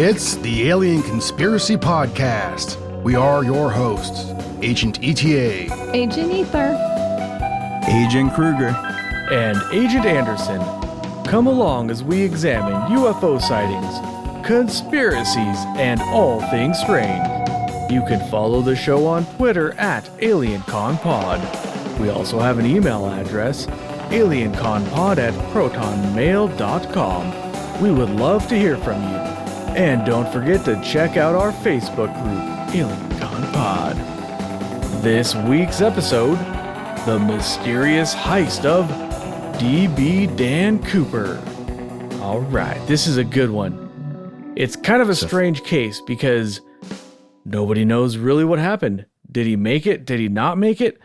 It's the Alien Conspiracy Podcast. We are your hosts, Agent ETA, Agent Ether, Agent Kruger, and Agent Anderson. Come along as we examine UFO sightings, conspiracies, and all things strange. You can follow the show on Twitter at AlienConPod. We also have an email address, alienconpod@protonmail.com. We would love to hear from you. And don't forget to check out our Facebook group, AlienConPod. This week's episode, The Mysterious Heist of D.B. Dan Cooper. All right, this is a good one. It's kind of a strange case because nobody knows really what happened. Did he make it? Did he not make it?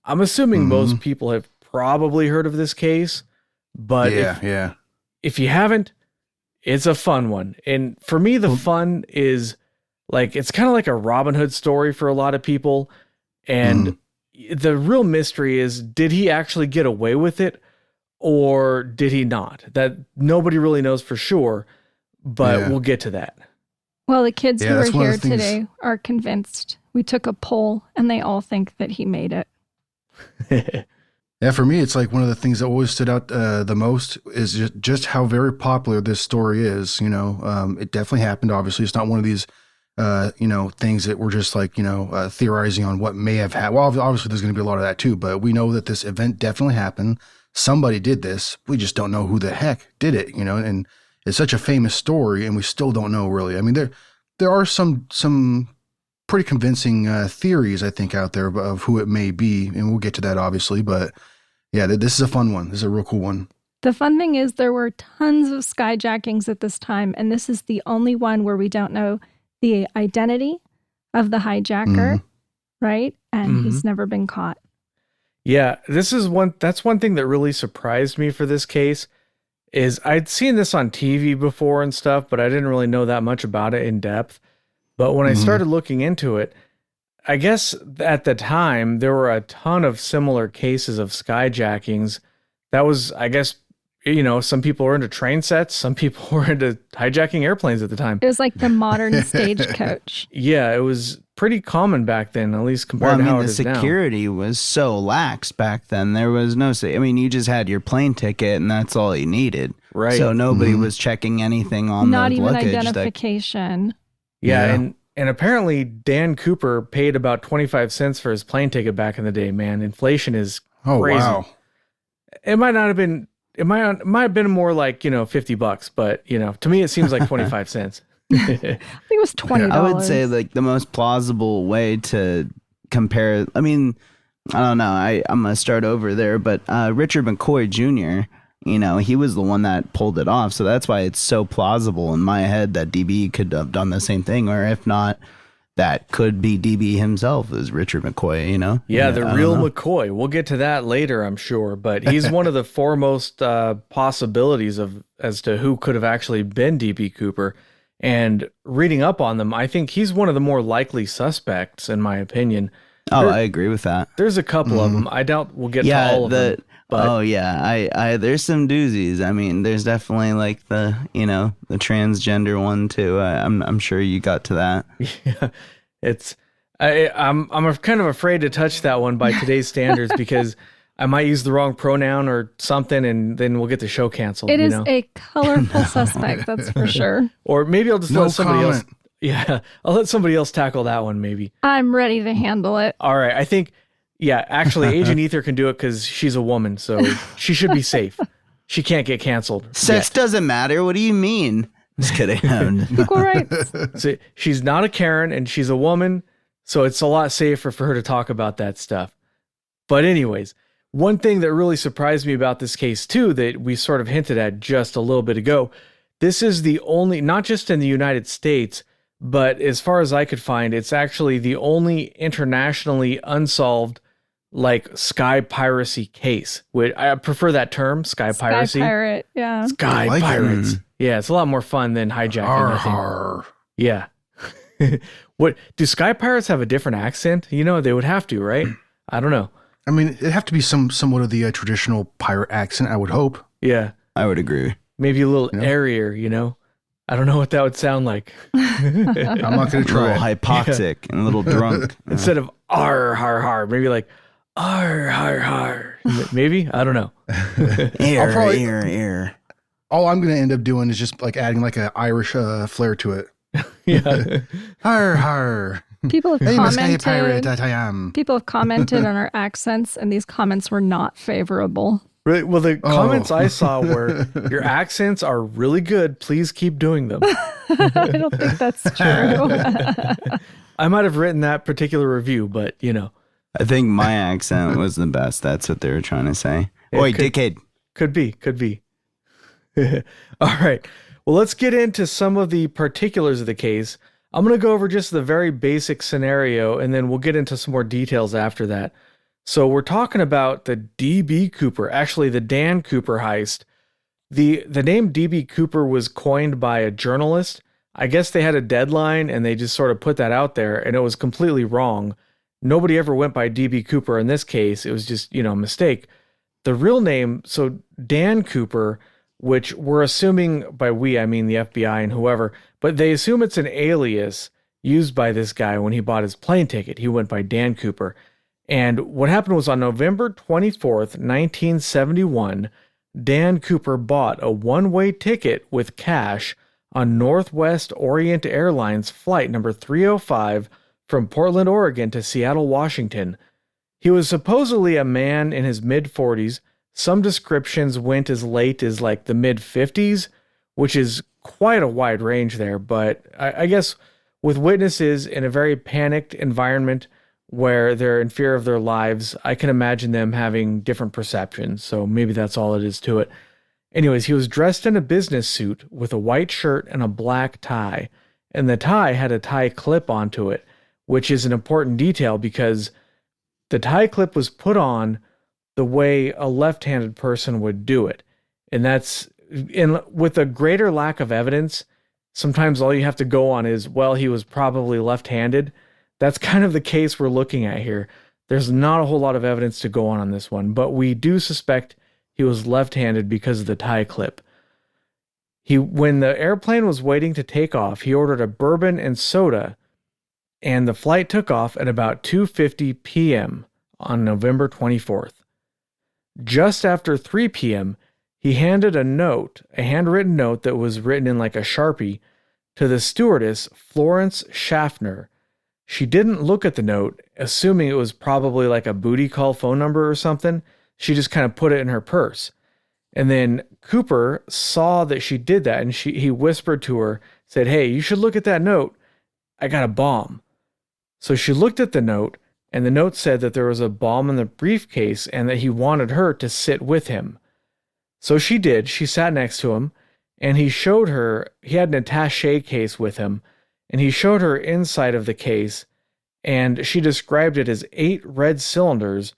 I'm assuming most people have probably heard of this case, but if you haven't, it's a fun one. And for me, the fun is like, it's kind of like a Robin Hood story for a lot of people. And the real mystery is, did he actually get away with it or did he not? That nobody really knows for sure, but we'll get to that. Well, the kids who are here today are convinced. We took a poll and they all think that he made it. Yeah, for me, it's like one of the things that always stood out the most is just how very popular this story is. You know, it definitely happened. Obviously, it's not one of these, things that we're just like, theorizing on what may have happened. Well, obviously, there's going to be a lot of that too, but we know that this event definitely happened. Somebody did this. We just don't know who the heck did it, and it's such a famous story and we still don't know really. I mean, there are some pretty convincing theories, I think, out there of who it may be, and we'll get to that obviously, but yeah, this is a fun one. This is a real cool one. The fun thing is there were tons of skyjackings at this time, and this is the only one where we don't know the identity of the hijacker, right? And he's never been caught. Yeah, that's one thing that really surprised me for this case is I'd seen this on TV before and stuff, but I didn't really know that much about it in depth. But when I started looking into it, I guess at the time there were a ton of similar cases of skyjackings. That was, I guess, some people were into train sets, some people were into hijacking airplanes at the time. It was like the modern stagecoach. Yeah, it was pretty common back then, at least compared to how it is now. The security was so lax back then. There was no, you just had your plane ticket and that's all you needed. Right. So nobody was checking anything on Not the even luggage. Identification. Yeah, and apparently Dan Cooper paid about 25 cents for his plane ticket back in the day, man. Inflation is crazy. Oh, wow. It might have been more like, $50, but, to me it seems like 25 cents. I think it was $20. I would say like the most plausible way to compare, I don't know, I'm going to start over there, but Richard McCoy Jr., he was the one that pulled it off. So that's why it's so plausible in my head that DB could have done the same thing. Or if not, that could be DB himself as Richard McCoy, Yeah, the real McCoy. We'll get to that later, I'm sure. But he's one of the foremost possibilities as to who could have actually been DB Cooper. And reading up on them, I think he's one of the more likely suspects, in my opinion. I agree with that. There's a couple of them. I doubt we'll get to all of them. But, I there's some doozies. I mean, there's definitely like the transgender one too. I'm sure you got to that. Yeah, I'm kind of afraid to touch that one by today's standards because I might use the wrong pronoun or something, and then we'll get the show canceled. It is a colorful suspect, that's for sure. Or maybe I'll just let somebody else. Yeah, I'll let somebody else tackle that one. Maybe I'm ready to handle it. All right, I think. Yeah, actually, Agent Ether can do it because she's a woman, so she should be safe. She can't get canceled. Sex doesn't matter. What do you mean? Just kidding. Equal rights. So she's not a Karen, and she's a woman, so it's a lot safer for her to talk about that stuff. But anyways, one thing that really surprised me about this case, too, that we sort of hinted at just a little bit ago, this is the only, not just in the United States, but as far as I could find, it's actually the only internationally unsolved sky piracy case. I prefer that term, sky piracy. Sky pirate, yeah. Sky pirates. Yeah, it's a lot more fun than hijacking. I think. Yeah. What do sky pirates have a different accent? They would have to, right? I don't know. I mean, it'd have to be somewhat of the traditional pirate accent, I would hope. Yeah, I would agree. Maybe a little airier, I don't know what that would sound like. I'm not going to A little try. hypoxic and a little drunk. Instead of "ar har har," maybe like "ar har har." Maybe, I don't know. Air, probably- air. All I'm going to end up doing is just like adding like an Irish flair to it. Yeah. Har har. People have Hey, Messiah pirate commented. that I am. People have commented on our accents, and these comments were not favorable. Really? Well, the Oh. comments I saw were, "Your accents are really good. Please keep doing them." I don't think that's true. I might have written that particular review, but you know, I think my accent was the best. That's what they were trying to say. Oi, could- dickhead. could be. All right. Well, let's get into some of the particulars of the case. I'm going to go over just the very basic scenario, and then we'll get into some more details after that. So we're talking about the D.B. Cooper, actually the Dan Cooper heist. The name D.B. Cooper was coined by a journalist. I guess they had a deadline and they just sort of put that out there, and it was completely wrong. Nobody ever went by D.B. Cooper in this case. It was just, a mistake. The real name, so Dan Cooper, which we're assuming, by we, I mean the FBI and whoever, but they assume it's an alias used by this guy when he bought his plane ticket. He went by Dan Cooper. And what happened was on November 24th, 1971, Dan Cooper bought a one-way ticket with cash on Northwest Orient Airlines flight number 305 from Portland, Oregon to Seattle, Washington. He was supposedly a man in his mid-40s. Some descriptions went as late as like the mid-50s, which is quite a wide range there. But I guess with witnesses in a very panicked environment where they're in fear of their lives, I can imagine them having different perceptions. So maybe that's all it is to it. Anyways, he was dressed in a business suit with a white shirt and a black tie. And the tie had a tie clip onto it, which is an important detail because the tie clip was put on the way a left-handed person would do it. And that's with a greater lack of evidence, sometimes all you have to go on is, well, he was probably left-handed. That's kind of the case we're looking at here. There's not a whole lot of evidence to go on this one, but we do suspect he was left-handed because of the tie clip. When the airplane was waiting to take off, he ordered a bourbon and soda, and the flight took off at about 2:50 p.m. on November 24th. Just after 3 p.m., he handed a note, a handwritten note that was written in like a Sharpie, to the stewardess, Florence Schaffner. She didn't look at the note, assuming it was probably like a booty call phone number or something. She just kind of put it in her purse. And then Cooper saw that she did that, and he whispered to her, said, "Hey, you should look at that note. I got a bomb." So she looked at the note, and the note said that there was a bomb in the briefcase and that he wanted her to sit with him. So she did. She sat next to him, and he showed her, he had an attaché case with him, and he showed her inside of the case, and she described it as 8 red cylinders,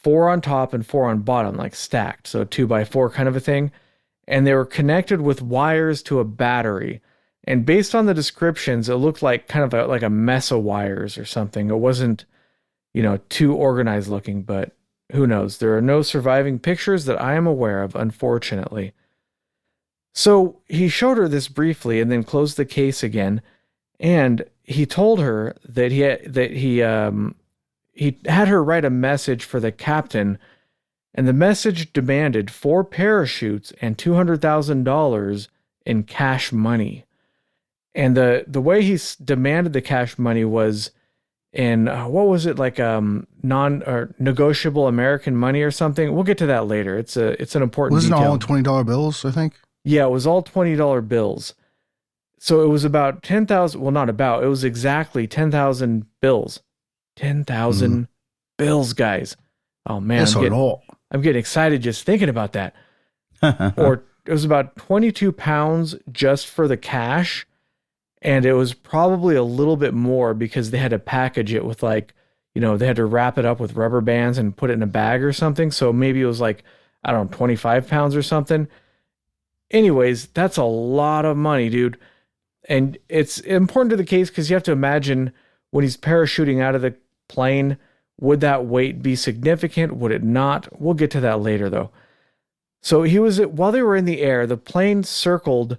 4 on top and 4 on bottom, like stacked, so 2x4 kind of a thing, and they were connected with wires to a battery. And based on the descriptions, it looked like kind of like a mess of wires or something. It wasn't, too organized looking, but who knows? There are no surviving pictures that I am aware of, unfortunately. So he showed her this briefly and then closed the case again. And he told her that he had her write a message for the captain, and the message demanded 4 parachutes and $200,000 in cash money. And the way he demanded the cash money was in what was it, like non or negotiable American money or something. We'll get to that later. It's an important Wasn't detail. all in $20 bills, I think? Yeah, it was all $20 bills. So it was about 10,000. Well, not about. It was exactly 10,000 bills. 10,000 bills, guys. Oh man, That's not all. I'm getting excited just thinking about that. Or it was about 22 pounds just for the cash. And it was probably a little bit more because they had to package it with they had to wrap it up with rubber bands and put it in a bag or something. So maybe it was like, I don't know, 25 pounds or something. Anyways, that's a lot of money, dude. And it's important to the case because you have to imagine when he's parachuting out of the plane, would that weight be significant? Would it not? We'll get to that later, though. So while they were in the air, the plane circled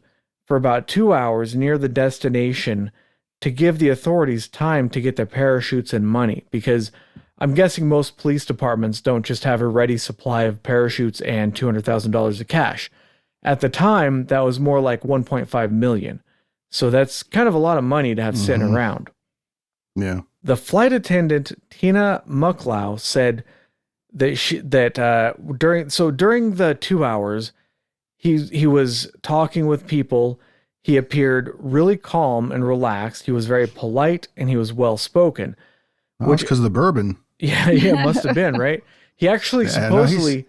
for about 2 hours near the destination to give the authorities time to get their parachutes and money, because I'm guessing most police departments don't just have a ready supply of parachutes and $200,000 of cash. At the time, that was more like 1.5 million. So that's kind of a lot of money to have sitting around. Yeah. The flight attendant, Tina Mucklow, said that during the 2 hours, he was talking with people. He appeared really calm and relaxed. He was very polite and he was well spoken. Which because of the bourbon. Yeah, it must have been, right? He actually supposedly,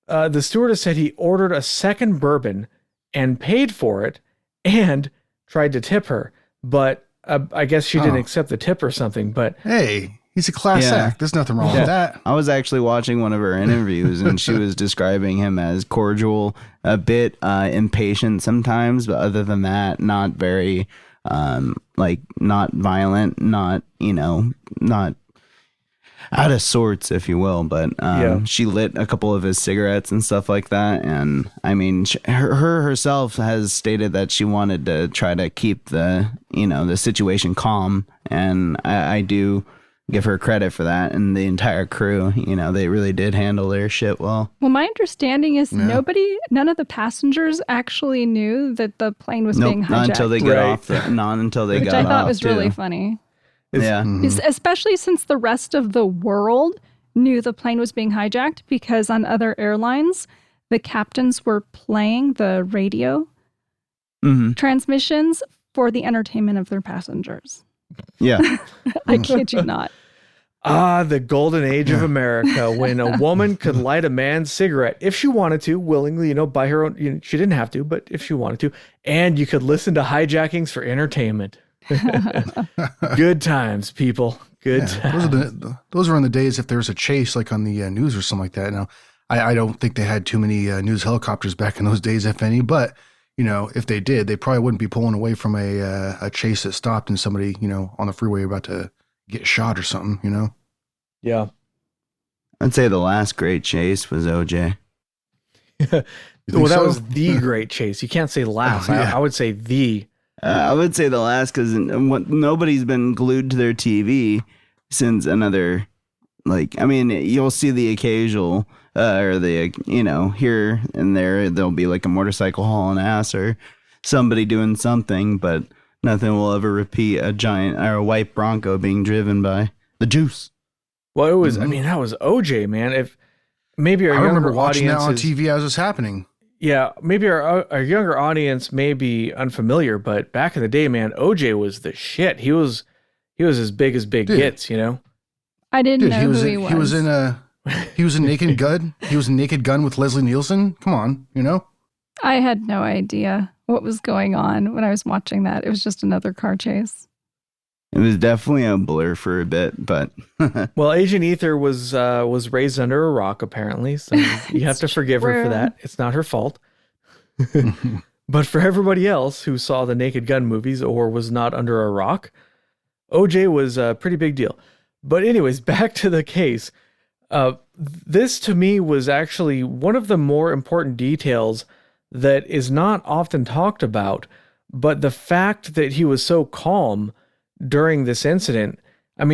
the stewardess said he ordered a second bourbon and paid for it and tried to tip her, but I guess she didn't accept the tip or something. But hey, he's a class act. There's nothing wrong with that. I was actually watching one of her interviews, and she was describing him as cordial, a bit impatient sometimes, but other than that, not very, not violent, not out of sorts, if you will. But she lit a couple of his cigarettes and stuff like that. And I mean, her herself has stated that she wanted to try to keep the situation calm. And I do give her credit for that, and the entire crew. They really did handle their shit well. Well, my understanding is none of the passengers actually knew that the plane was being hijacked. Not until they got off. Not until they got off. Which I thought was really funny. Especially since the rest of the world knew the plane was being hijacked, because on other airlines, the captains were playing the radio transmissions for the entertainment of their passengers. Yeah. I kid you not. The golden age of America, when a woman could light a man's cigarette if she wanted to, willingly, by her own. She didn't have to, but if she wanted to, and you could listen to hijackings for entertainment. Good times, people. Good times. Those were in the days if there was a chase, like on the news or something like that. Now, I don't think they had too many news helicopters back in those days, if any. But if they did, they probably wouldn't be pulling away from a chase that stopped and somebody on the freeway about to get shot or something. Yeah. I'd say the last great chase was OJ. That was the great chase. You can't say last. I would say the. I would say the last, because nobody's been glued to their TV since another, you'll see the occasional, or the, here and there'll be like a motorcycle hauling ass or somebody doing something, but nothing will ever repeat a giant or a white Bronco being driven by the Juice. Well, it was, that was OJ, man. If maybe our younger watching that on TV as it's happening. Yeah, maybe our younger audience may be unfamiliar, but back in the day, man, OJ was the shit. He was as big as big gets, I didn't know who he was. He was in Naked Gun. He was in Naked Gun with Leslie Nielsen. Come on, I had no idea what was going on when I was watching that. It was just another car chase. It was definitely a blur for a bit, but well, Agent Ether was raised under a rock, apparently, so you have to forgive her for that. It's not her fault. But for everybody else who saw the Naked Gun movies or was not under a rock, OJ was a pretty big deal. But anyways, back to the case. This to me was actually one of the more important details that is not often talked about, but the fact that he was so calm during this incident,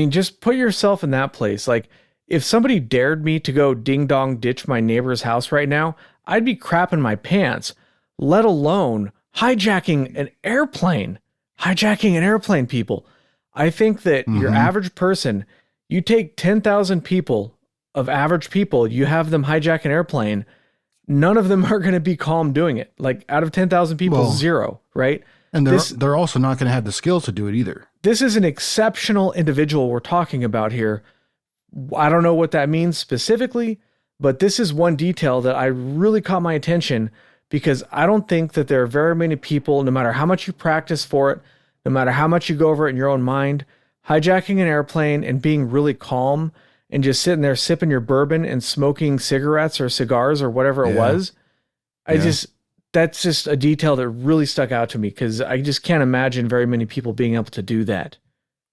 just put yourself in that place. Like, if somebody dared me to go ding-dong ditch my neighbor's house right now, I'd be crapping my pants, let alone hijacking an airplane. People. I think that your average person, you take 10,000 people of average people, you have them hijack an airplane, none of them are going to be calm doing it. Like, out of 10,000 people, zero, right? And they're also not going to have the skills to do it either. This is an exceptional individual we're talking about here. I don't know what that means specifically, but this is one detail that I really caught my attention, because I don't think that there are very many people, no matter how much you practice for it, no matter how much you go over it in your own mind, hijacking an airplane and being really calm and just sitting there sipping your bourbon and smoking cigarettes or cigars or whatever it was. That's just a detail that really stuck out to me, because I just can't imagine very many people being able to do that.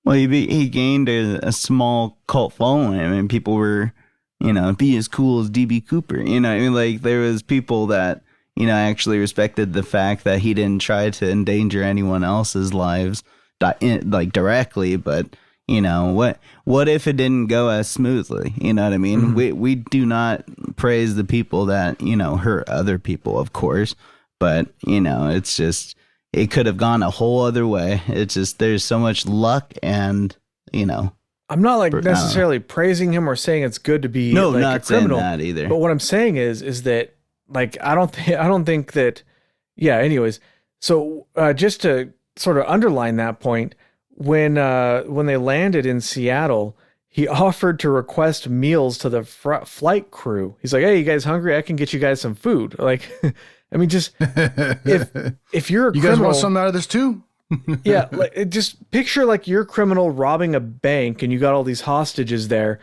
Well, he gained a small cult following. People were, be as cool as DB Cooper. There was people that, actually respected the fact that he didn't try to endanger anyone else's lives, like directly, but what if it didn't go as smoothly? You know what I mean? Mm-hmm. We do not praise the people that, hurt other people, of course, but it's just, it could have gone a whole other way. It's just, there's so much luck and, I'm not like necessarily praising him or saying it's good to be no, like not a criminal saying that either. But what I'm saying is that like I don't think that. Yeah. Anyways, so just to sort of underline that point, when they landed in Seattle, he offered to request meals to the flight crew. He's like, "Hey, you guys hungry? I can get you guys some food." Like, I mean, just if you're a you criminal, guys want something out of this too? yeah, like just picture like you're a criminal robbing a bank and you got all these hostages there.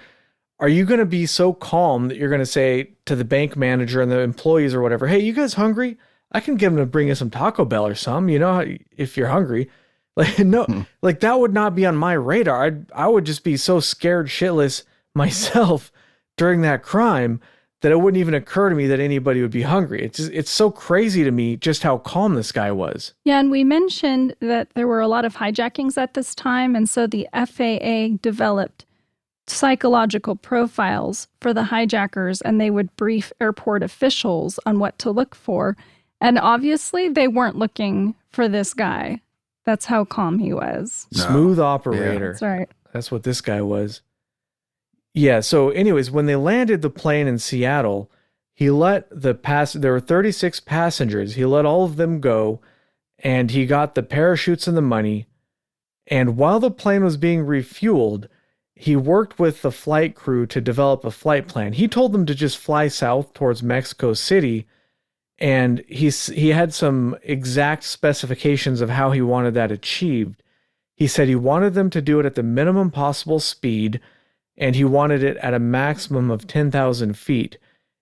Are you going to be so calm that you're going to say to the bank manager and the employees or whatever, "Hey, you guys hungry? I can get them to bring you some Taco Bell or some, if you're hungry." Like, no, like that would not be on my radar. I would just be so scared shitless myself during that crime that it wouldn't even occur to me that anybody would be hungry. It's so crazy to me just how calm this guy was. Yeah, and we mentioned that there were a lot of hijackings at this time, and so the FAA developed psychological profiles for the hijackers, and they would brief airport officials on what to look for. And obviously, they weren't looking for this guy. That's how calm he was. No. Smooth operator. That's right. That's what this guy was. Yeah, so anyways, when they landed the plane in Seattle, he let there were 36 passengers. He let all of them go, and he got the parachutes and the money. And while the plane was being refueled, he worked with the flight crew to develop a flight plan. He told them to just fly south towards Mexico City, and he had some exact specifications of how he wanted that achieved. He said he wanted them to do it at the minimum possible speed, and he wanted it at a maximum of 10,000 feet.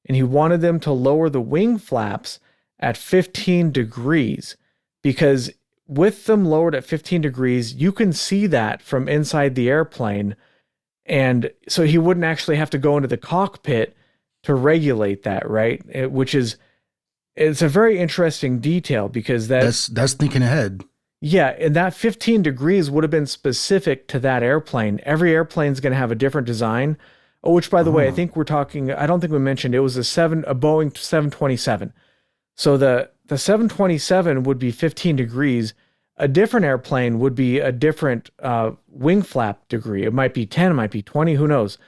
And he wanted them to lower the wing flaps at 15 degrees, because with them lowered at 15 degrees, you can see that from inside the airplane. And so he wouldn't actually have to go into the cockpit to regulate that, right? It's a very interesting detail because that's thinking ahead. Yeah, and that 15 degrees would have been specific to that airplane. Every airplane's going to have a different design. Oh, which, by the way, I don't think we mentioned, it was a Boeing 727. So the 727 would be 15 degrees. A different airplane would be a different wing flap degree. It might be 10, it might be 20, who knows?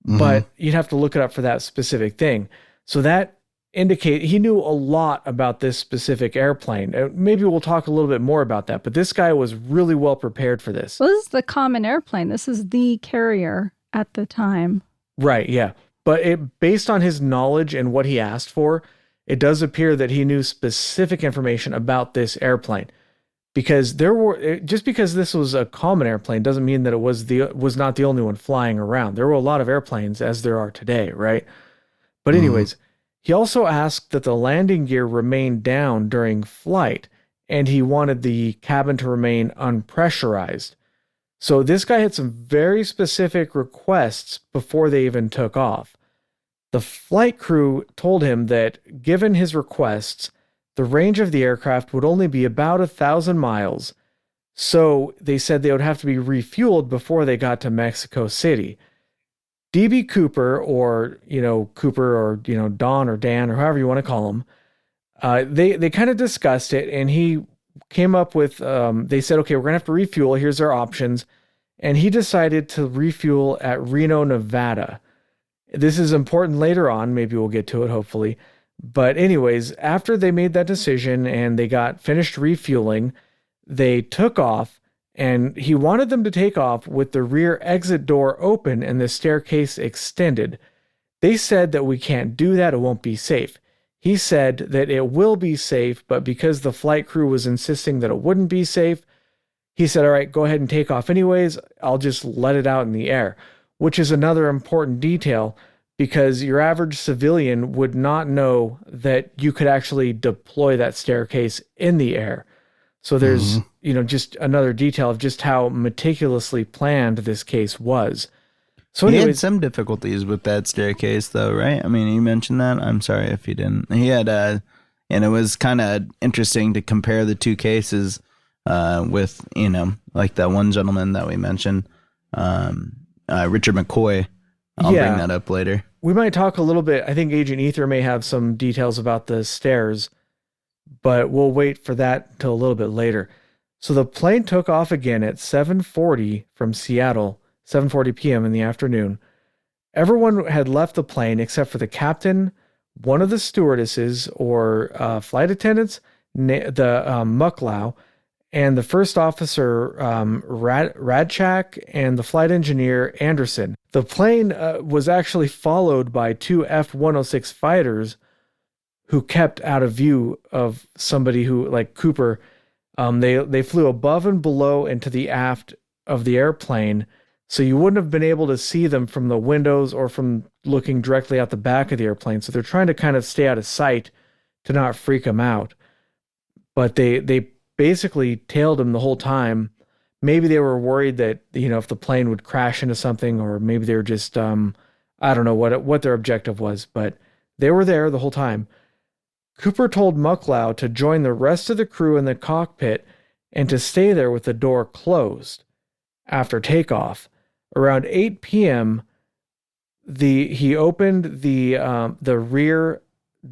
Mm-hmm. But you'd have to look it up for that specific thing. So that he knew a lot about this specific airplane. Maybe we'll talk a little bit more about that, but this guy was really well prepared for this. Well, this is the common airplane. This is the carrier at the time. Right, yeah. But based on his knowledge and what he asked for, it does appear that he knew specific information about this airplane. Because just because this was a common airplane doesn't mean that it was not the only one flying around. There were a lot of airplanes as there are today, right? But anyways, he also asked that the landing gear remain down during flight, and he wanted the cabin to remain unpressurized. So this guy had some very specific requests before they even took off. The flight crew told him that given his requests, the range of the aircraft would only be about 1,000 miles. So they said they would have to be refueled before they got to Mexico City. DB Cooper, or Don or Dan or however you want to call him, they kind of discussed it, and he came up with, they said, okay, we're going to have to refuel. Here's our options. And he decided to refuel at Reno, Nevada. This is important later on. Maybe we'll get to it, hopefully. But anyways, after they made that decision and they got finished refueling, they took off, and he wanted them to take off with the rear exit door open and the staircase extended. They said that we can't do that. It won't be safe. He said that it will be safe, but because the flight crew was insisting that it wouldn't be safe, he said, all right, go ahead and take off anyways. I'll just let it out in the air, which is another important detail, because your average civilian would not know that you could actually deploy that staircase in the air. So there's, just another detail of just how meticulously planned this case was. So anyways, he had some difficulties with that staircase, though, right? I mean, you mentioned that. I'm sorry if you didn't. He had And it was kind of interesting to compare the two cases with, like that one gentleman that we mentioned, Richard McCoy. I'll bring that up later. We might talk a little bit. I think Agent Ether may have some details about the stairs, but we'll wait for that till a little bit later. So the plane took off again at 7:40 from Seattle, 7:40 p.m. in the afternoon. Everyone had left the plane except for the captain, one of the stewardesses or flight attendants, the Mucklow, and the first officer, Radchak, and the flight engineer, Anderson. The plane was actually followed by two F-106 fighters who kept out of view of somebody who, like Cooper. They flew above and below and to the aft of the airplane, so you wouldn't have been able to see them from the windows or from looking directly out the back of the airplane. So they're trying to kind of stay out of sight to not freak them out. But they basically tailed him the whole time. Maybe they were worried that, if the plane would crash into something, or maybe they were just, I don't know what their objective was, but they were there the whole time. Cooper told Mucklow to join the rest of the crew in the cockpit and to stay there with the door closed after takeoff. Around 8 p.m., he opened the rear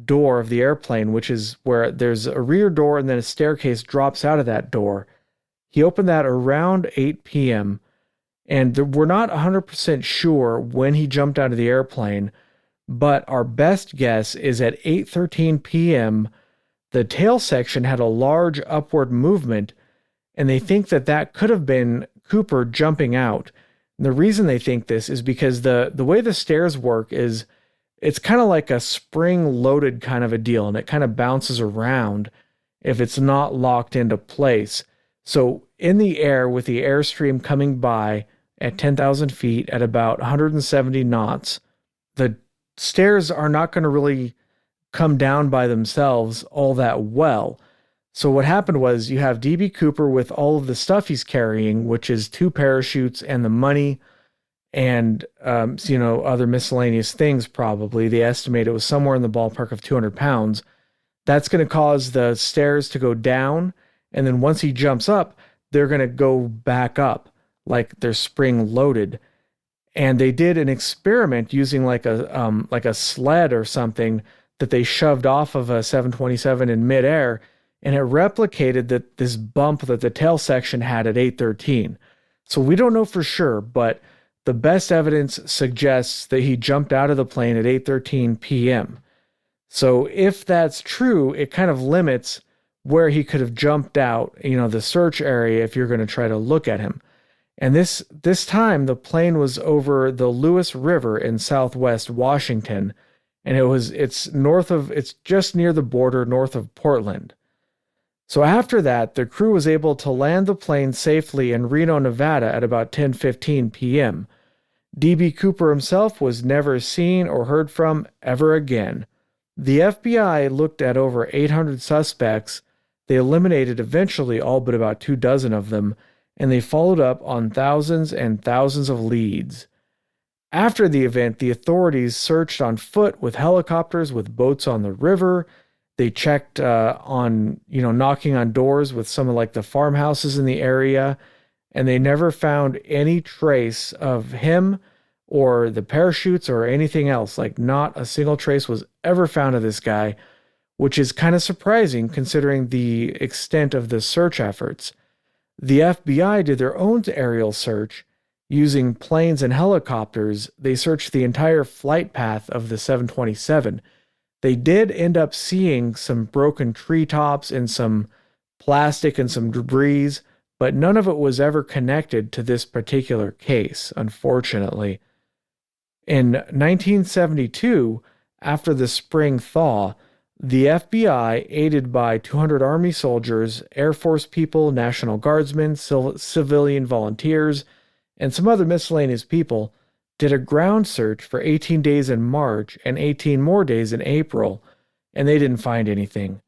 door of the airplane, which is where there's a rear door and then a staircase drops out of that door. He opened that around 8 p.m., and we're not 100% sure when he jumped out of the airplane, but our best guess is at 8:13 p.m., the tail section had a large upward movement, and they think that could have been Cooper jumping out. And the reason they think this is because the way the stairs work is it's kind of like a spring-loaded kind of a deal, and it kind of bounces around if it's not locked into place. So in the air, with the airstream coming by at 10,000 feet at about 170 knots, the stairs are not going to really come down by themselves all that well. So what happened was you have DB Cooper with all of the stuff he's carrying, which is 2 parachutes and the money and, other miscellaneous things probably. They estimate it was somewhere in the ballpark of 200 pounds. That's going to cause the stairs to go down. And then once he jumps up, they're going to go back up like they're spring loaded. And they did an experiment using like a sled or something that they shoved off of a 727 in midair, and it replicated this bump that the tail section had at 8:13. So we don't know for sure, but the best evidence suggests that he jumped out of the plane at 8:13 p.m. So if that's true, it kind of limits where he could have jumped out, the search area, if you're going to try to look at him. And this time the plane was over the Lewis River in southwest Washington, and it's just near the border north of Portland. So after that, the crew was able to land the plane safely in Reno, Nevada at about 10:15 p.m. DB Cooper himself was never seen or heard from ever again. The FBI looked at over 800 suspects. They eliminated eventually all but about 24 of them, and they followed up on thousands and thousands of leads. After the event, the authorities searched on foot with helicopters, with boats on the river. They checked knocking on doors with some of the farmhouses in the area, and they never found any trace of him or the parachutes or anything else. Not a single trace was ever found of this guy, which is kind of surprising considering the extent of the search efforts. The FBI did their own aerial search using planes and helicopters. They searched the entire flight path of the 727. They did end up seeing some broken treetops and some plastic and some debris, but none of it was ever connected to this particular case, unfortunately. In 1972, after the spring thaw, the FBI, aided by 200 Army soldiers, Air Force people, National Guardsmen, civilian volunteers, and some other miscellaneous people, did a ground search for 18 days in March and 18 more days in April, and they didn't find anything.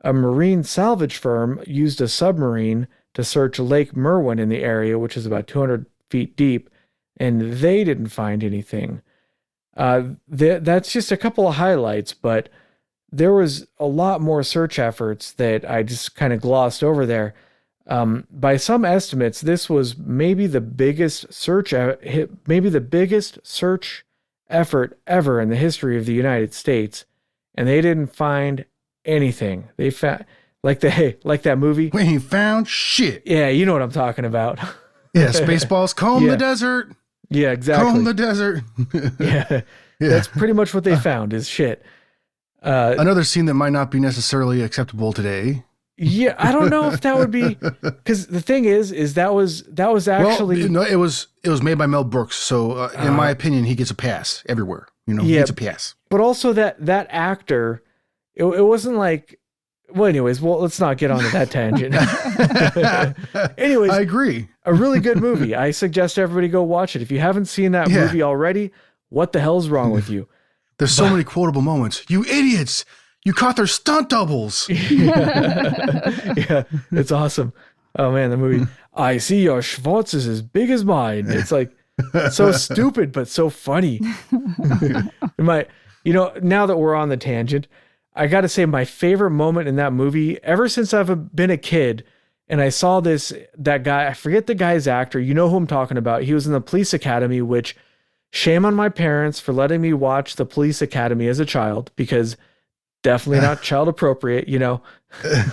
A marine salvage firm used a submarine to search Lake Merwin in the area, which is about 200 feet deep, and they didn't find anything. That's just a couple of highlights, but there was a lot more search efforts that I just kind of glossed over there. By some estimates, this was maybe the biggest search effort ever in the history of the United States, and they didn't find anything. They found like that movie. We ain't found shit. Yeah, you know what I'm talking about. Yeah, Spaceballs, comb the desert. Yeah, exactly. Comb the desert. Yeah, that's pretty much what they found is shit. Another scene that might not be necessarily acceptable today. Yeah, I don't know if that would be, because the thing is that was actually well, no, it was made by Mel Brooks, so in my opinion, he gets a pass everywhere. You know, he gets a pass. But also that actor, it wasn't like. Well, anyways, let's not get onto that tangent. Anyways, I agree. A really good movie. I suggest everybody go watch it. If you haven't seen that movie already, what the hell's wrong with you? There's so many quotable moments. You idiots! You caught their stunt doubles. Yeah, it's awesome. Oh man, the movie. I see your Schwartz is as big as mine. It's like so stupid, but so funny. Now that we're on the tangent, I got to say my favorite moment in that movie, ever since I've been a kid, and I saw that guy, I forget the guy's actor, you know who I'm talking about. He was in the Police Academy, which shame on my parents for letting me watch the Police Academy as a child, because definitely not child appropriate, you know.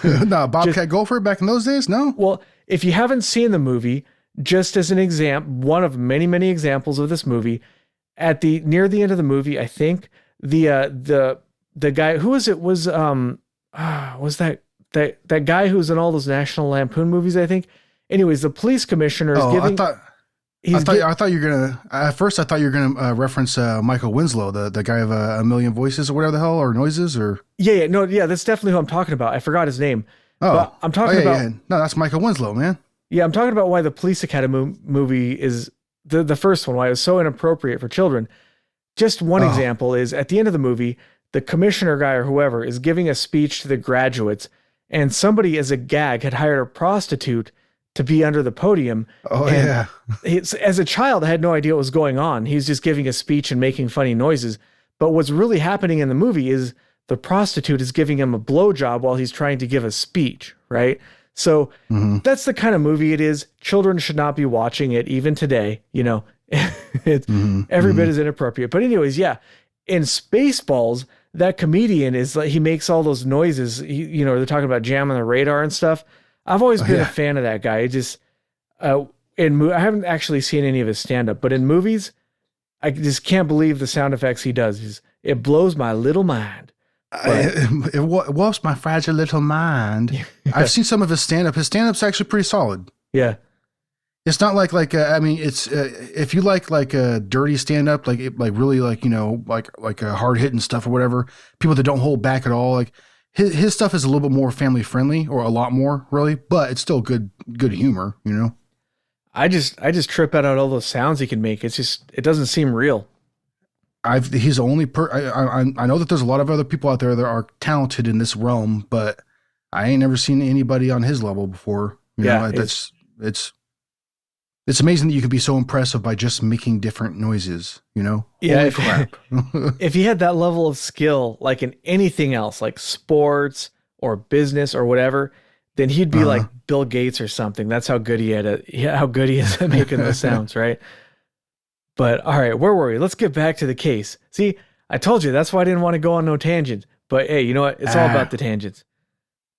No, Bobcat Goldthwait back in those days, no? Well, if you haven't seen the movie, just as an example, one of many, many examples of this movie, near the end of the movie, I think the guy, who was it, was that guy who's in all those National Lampoon movies, I think. Anyways, the police commissioner is giving. I thought you were gonna. At first, I thought you were gonna reference Michael Winslow, the guy of A Million Voices or whatever the hell, or Noises, or. Yeah, that's definitely who I'm talking about. I forgot his name. But I'm talking about. Yeah. No, that's Michael Winslow, man. Yeah, I'm talking about why the Police Academy movie is the first one. Why it was so inappropriate for children. Just one example is at the end of the movie, the commissioner guy or whoever is giving a speech to the graduates, and somebody as a gag had hired a prostitute to be under the podium. Oh, yeah. As a child, I had no idea what was going on. He was just giving a speech and making funny noises. But what's really happening in the movie is the prostitute is giving him a blowjob while he's trying to give a speech, right? So that's the kind of movie it is. Children should not be watching it even today. You know, it's every bit as inappropriate. But anyways, yeah, in Spaceballs, that comedian is like, he makes all those noises. They're talking about jamming the radar and stuff. I've always been a fan of that guy. I haven't actually seen any of his stand-up, but in movies, I just can't believe the sound effects he does. It blows my little mind. It whoops my fragile little mind. Yeah. I've seen some of his stand-up. His stand-up's actually pretty solid. Yeah. It's not like it's if you like a dirty stand-up, like really like a hard hitting stuff or whatever, people that don't hold back at all, like his stuff is a little bit more family friendly, or a lot more really, but it's still good humor, you know. I just trip out all those sounds he can make. It doesn't seem real. He's the only I know that there's a lot of other people out there that are talented in this realm, but I ain't never seen anybody on his level before. You know, it's amazing that you can be so impressive by just making different noises, you know? Yeah. Crap. If he had that level of skill, like in anything else, like sports or business or whatever, then he'd be like Bill Gates or something. That's how good he is at making those sounds, right? But all right, where were we? Let's get back to the case. See, I told you that's why I didn't want to go on no tangents. But hey, you know what? It's all about the tangents.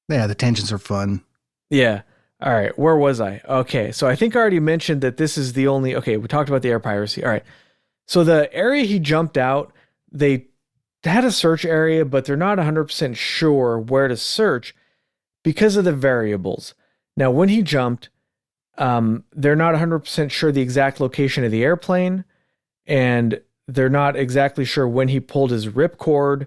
Yeah, the tangents are fun. Yeah. All right, where was I? Okay, so I think I already mentioned that this is the only... Okay, we talked about the air piracy. All right, so the area he jumped out, they had a search area, but they're not 100% sure where to search because of the variables. Now, when he jumped, they're not 100% sure the exact location of the airplane, and they're not exactly sure when he pulled his ripcord,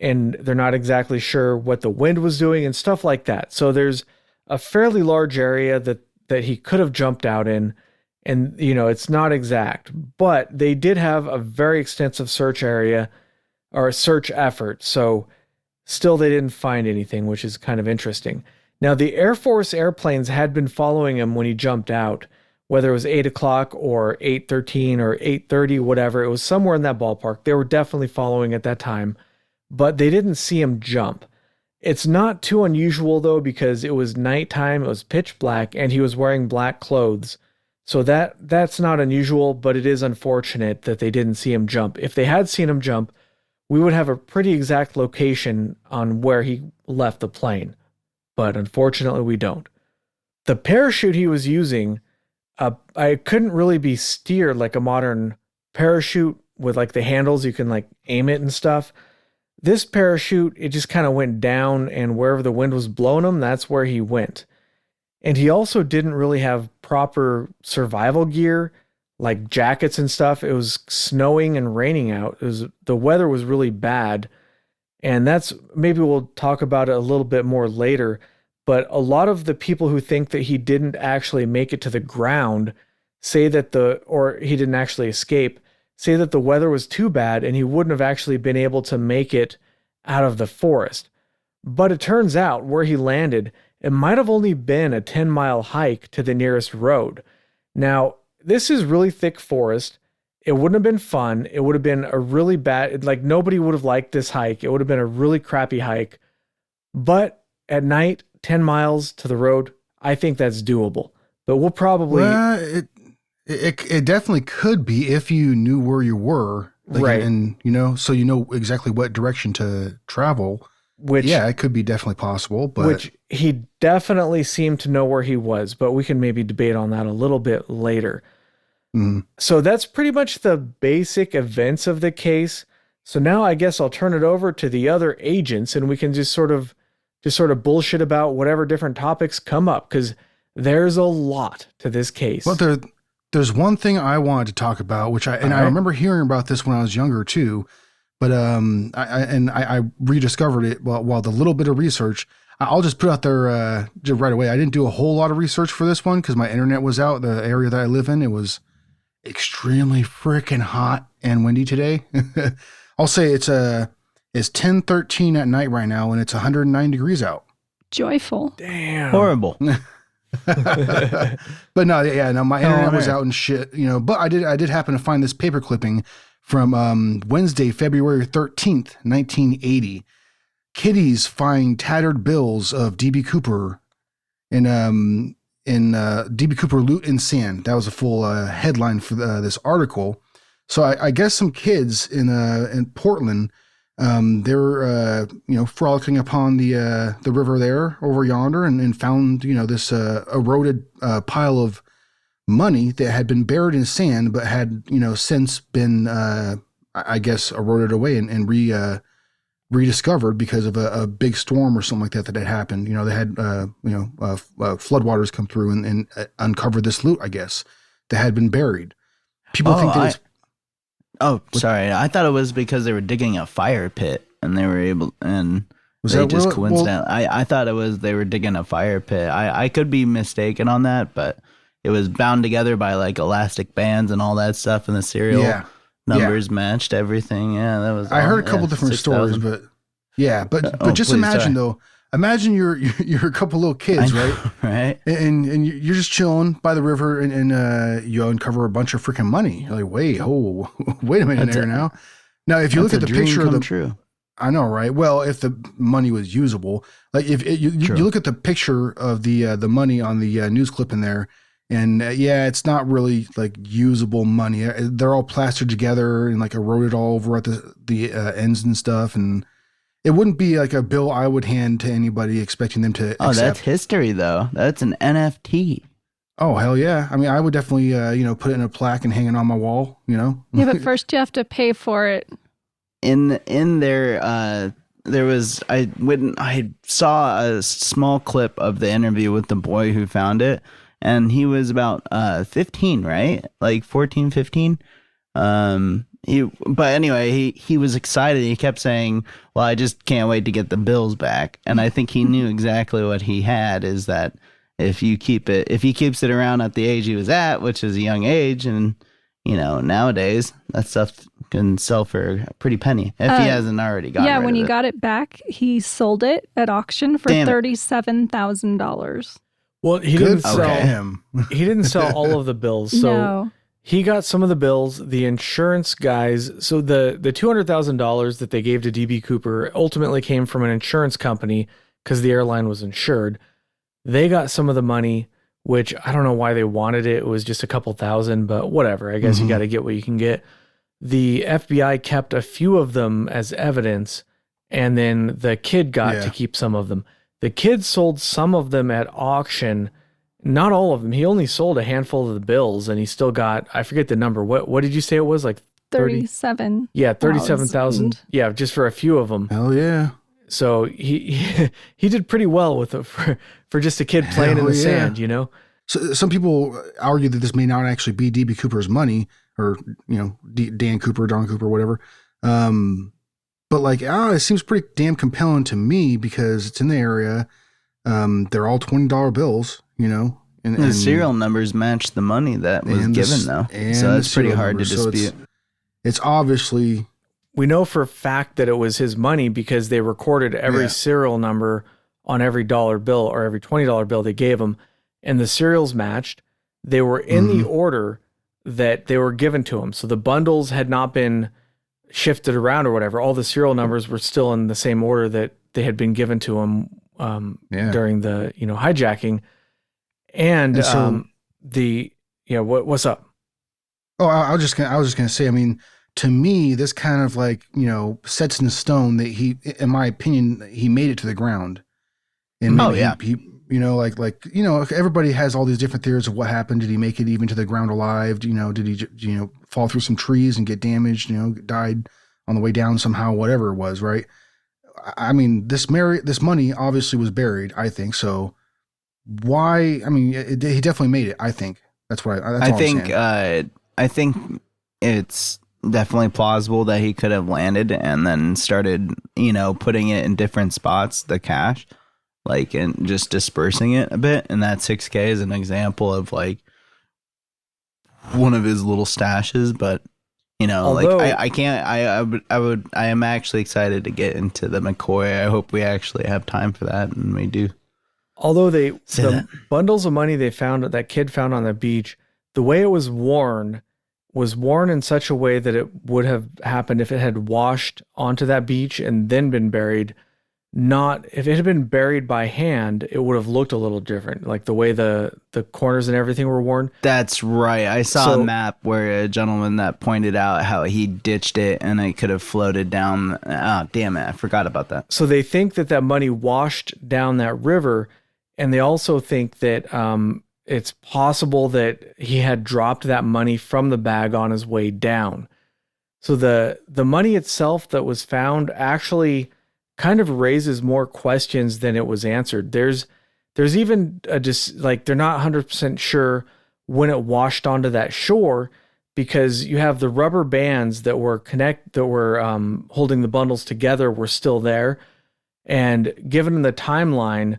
and they're not exactly sure what the wind was doing and stuff like that. So there's a fairly large area that he could have jumped out in, and it's not exact, but they did have a very extensive search area or a search effort. So still they didn't find anything, which is kind of interesting. Now the Air Force airplanes had been following him when he jumped out, whether it was 8 o'clock or 8:13 or 8:30, whatever, it was somewhere in that ballpark. They were definitely following at that time, but they didn't see him jump. It's not too unusual, though, because it was nighttime, it was pitch black, and he was wearing black clothes. So that's not unusual, but it is unfortunate that they didn't see him jump. If they had seen him jump, we would have a pretty exact location on where he left the plane. But unfortunately, we don't. The parachute he was using, I couldn't really be steered like a modern parachute with like the handles, you can like aim it and stuff. This parachute, it just kind of went down, and wherever the wind was blowing him, that's where he went. And he also didn't really have proper survival gear, like jackets and stuff. It was snowing and raining out. The weather was really bad. And maybe we'll talk about it a little bit more later. But a lot of the people who think that he didn't actually make it to the ground say that or he didn't actually escape, say that the weather was too bad and he wouldn't have actually been able to make it out of the forest. But it turns out where he landed, it might have only been a 10-mile hike to the nearest road. Now, this is really thick forest. It wouldn't have been fun. It would have been a really bad, like nobody would have liked this hike. It would have been a really crappy hike. But at night, 10 miles to the road, I think that's doable. But we'll probably... Well, it definitely could be if you knew where you were. Like, right. And, so you know exactly what direction to travel. Which, yeah, it could be definitely possible. But which he definitely seemed to know where he was, but we can maybe debate on that a little bit later. So that's pretty much the basic events of the case. So now I guess I'll turn it over to the other agents, and we can just sort of bullshit about whatever different topics come up, because there's a lot to this case. Well, there's one thing I wanted to talk about, which I remember hearing about this when I was younger too, but I rediscovered it while the little bit of research. I'll just put out there just right away. I didn't do a whole lot of research for this one because my internet was out. The area that I live in, it was extremely freaking hot and windy today. I'll say it's 10:13 at night right now, and it's 109 degrees out. Joyful. Damn. Horrible. But no, my internet was out and shit, but I did happen to find this paper clipping from Wednesday, February 13th, 1980. Kiddies find tattered bills of D.B. Cooper in D.B. Cooper loot in sand. That was a full headline for this article. So I guess some kids in Portland, they were frolicking upon the river there over yonder and found this eroded pile of money that had been buried in sand but had since been I guess eroded away and rediscovered because of a big storm or something like that had happened. They had floodwaters come through and uncovered this loot, I guess, that had been buried. People think that it's... Oh, sorry. I thought it was because they were digging a fire pit and they were able, and Was they that just well- coincidentally. I thought it was they were digging a fire pit. I could be mistaken on that, but it was bound together by like elastic bands and all that stuff, and the serial Yeah. numbers matched everything. Yeah, that was. I all- heard a couple yeah, different 6,000. stories, but just please, imagine sorry. though. Imagine you're a couple little kids, I know, right? right? And you're just chilling by the river, and you uncover a bunch of freaking money. You're like, wait a minute That's there now. Now, if you look That's at a the dream picture of come the, true. I know, right? Well, if the money was usable, like if you True. look at the picture of the money on the news clip in there, and it's not really like usable money. They're all plastered together and like eroded all over at the ends and stuff, and it wouldn't be like a bill I would hand to anybody expecting them to Oh, accept. that's history though. That's an NFT. Oh, hell yeah. I mean, I would definitely, put it in a plaque and hang it on my wall, Yeah, but first you have to pay for it. In there, there was I saw a small clip of the interview with the boy who found it, and he was about 15, right? Like 14, 15. But anyway, he was excited. He kept saying, "Well, I just can't wait to get the bills back." And I think he knew exactly what he had, is that if he keeps it around at the age he was at, which is a young age, and nowadays that stuff can sell for a pretty penny if he hasn't already got. Yeah, when he got it back, he sold it at auction for Damn it. $37,000. Well, he Good didn't for sell him. he didn't sell all of the bills. So No. he got some of the bills. The insurance guys, so the $200,000 that they gave to DB Cooper ultimately came from an insurance company because the airline was insured. They got some of the money, which I don't know why they wanted it. It was just a couple thousand, but whatever. I guess you got to get what you can get. The FBI kept a few of them as evidence, and then the kid got to keep some of them. The kid sold some of them at auction. Not all of them. He only sold a handful of the bills, and he still got, I forget the number. What did you say it was? Like 37. Yeah, 37,000. Yeah, just for a few of them. Hell yeah. So he did pretty well with it for just a kid playing in the sand, you know? So some people argue that this may not actually be DB Cooper's money, or, you know, Dan Cooper, Don Cooper, whatever. But like, it seems pretty damn compelling to me because it's in the area. They're all $20 bills, you know, and the serial numbers match the money that was given, though. So it's pretty hard to dispute. So it's obviously. We know for a fact that it was his money because they recorded every serial number on every dollar bill or every $20 bill they gave him, and the serials matched. They were in the order that they were given to him. So the bundles had not been shifted around or whatever. All the serial numbers were still in the same order that they had been given to him during the, you know, hijacking. And so, what's up? Oh, I was just gonna say, I mean, to me, this kind of like, you know, sets in stone that he, in my opinion, he made it to the ground. And he you know, like, you know, everybody has all these different theories of what happened. Did he make it even to the ground alive? You know, did he, you know, fall through some trees and get damaged, you know, died on the way down somehow, whatever it was, right? I mean, this money obviously was buried, I think. So why, I mean, he definitely made it, I think. That's what I think. I think it's definitely plausible that he could have landed and then started, you know, putting it in different spots, the cash, like, and just dispersing it a bit. And that 6K is an example of like one of his little stashes. But, you know, although, like I am actually excited to get into the McCoy. I hope we actually have time for that, and we do. Although the bundles of money they found, that kid found on the beach, the way it was worn in such a way that it would have happened if it had washed onto that beach and then been buried. Not if it had been buried by hand, it would have looked a little different, like the way the corners and everything were worn. That's right. I saw a map where a gentleman that pointed out how he ditched it and it could have floated down. Oh, damn it. I forgot about that. So they think that money washed down that river, and they also think that it's possible that he had dropped that money from the bag on his way down. So the money itself that was found actually kind of raises more questions than it was answered. There's even like they're not 100% sure when it washed onto that shore, because you have the rubber bands that were holding the bundles together were still there, and given the timeline,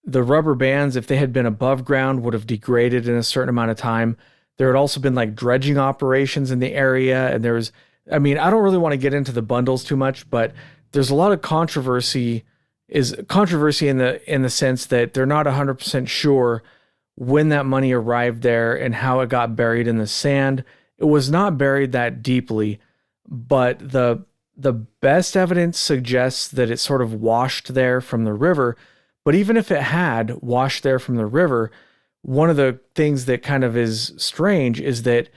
the rubber bands, if they had been above ground, would have degraded in a certain amount of time. There had also been like dredging operations in the area, and I don't really want to get into the bundles too much, but there's a lot of controversy in the sense that they're not 100% sure when that money arrived there and how it got buried in the sand. It was not buried that deeply, but the best evidence suggests that it sort of washed there from the river. But even if it had washed there from the river, one of the things that kind of is strange is that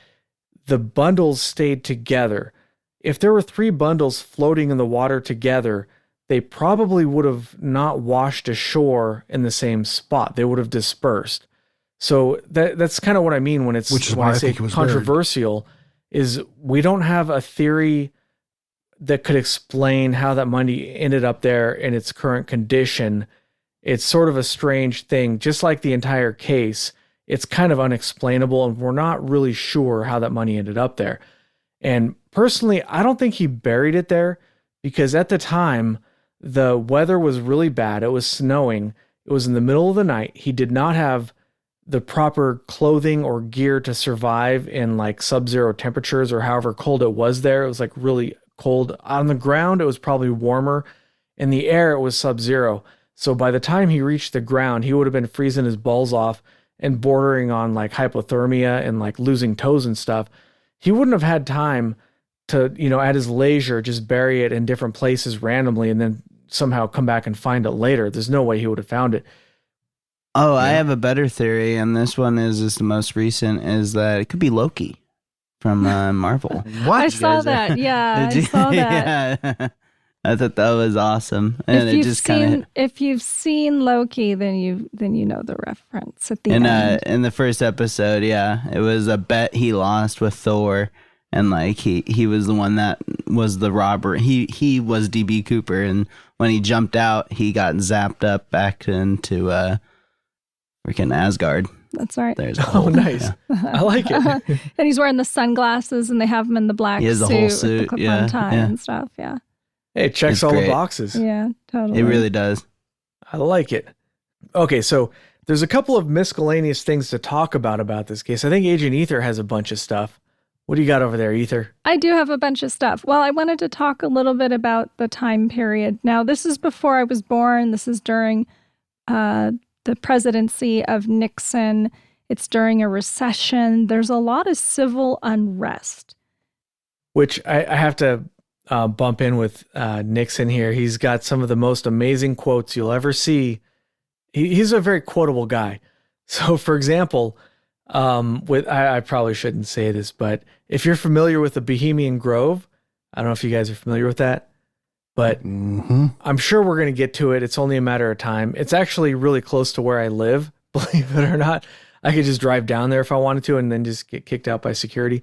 the bundles stayed together. If there were 3 bundles floating in the water together, they probably would have not washed ashore in the same spot. They would have dispersed. So that's kind of what I mean when I say controversial, is we don't have a theory that could explain how that money ended up there in its current condition. It's sort of a strange thing, just like the entire case. It's kind of unexplainable, and we're not really sure how that money ended up there. And personally, I don't think he buried it there, because at the time, the weather was really bad. It was snowing. It was in the middle of the night. He did not have the proper clothing or gear to survive in like sub-zero temperatures or however cold it was there. It was like really cold. On the ground, it was probably warmer. In the air, it was sub-zero. So by the time he reached the ground, he would have been freezing his balls off. and bordering on like hypothermia and like losing toes and stuff, he wouldn't have had time to, at his leisure, just bury it in different places randomly and then somehow come back and find it later. There's no way he would have found it. Oh, I have a better theory, and this one is just the most recent, is that it could be Loki from Marvel. What? I saw that. Yeah, I saw that. Yeah. I thought that was awesome. And if it just kind of... if you've seen Loki, then you know the reference at the end. In the first episode, yeah, it was a bet he lost with Thor, and like he was the one that was the robber. He was DB Cooper, and when he jumped out, he got zapped up back into freaking Asgard. That's right. There's a whole, nice. Yeah. I like it. And he's wearing the sunglasses, and they have him in the black He has suit, the whole suit, with the clip-on tie and stuff. Yeah. Hey, it checks It's all the great. boxes. Yeah, totally. It really does. I like it. Okay, so there's a couple of miscellaneous things to talk about this case. I think Agent Ether has a bunch of stuff. What do you got over there, Ether? I do have a bunch of stuff. Well, I wanted to talk a little bit about the time period. Now, this is before I was born. This is during the presidency of Nixon. It's during a recession. There's a lot of civil unrest. Which I have to bump in with Nixon here. He's got some of the most amazing quotes you'll ever see. He's a very quotable guy. So, for example, I probably shouldn't say this, but if you're familiar with the Bohemian Grove, I don't know if you guys are familiar with that, but I'm sure we're going to get to it. It's only a matter of time. It's actually really close to where I live, believe it or not. I could just drive down there if I wanted to and then just get kicked out by security.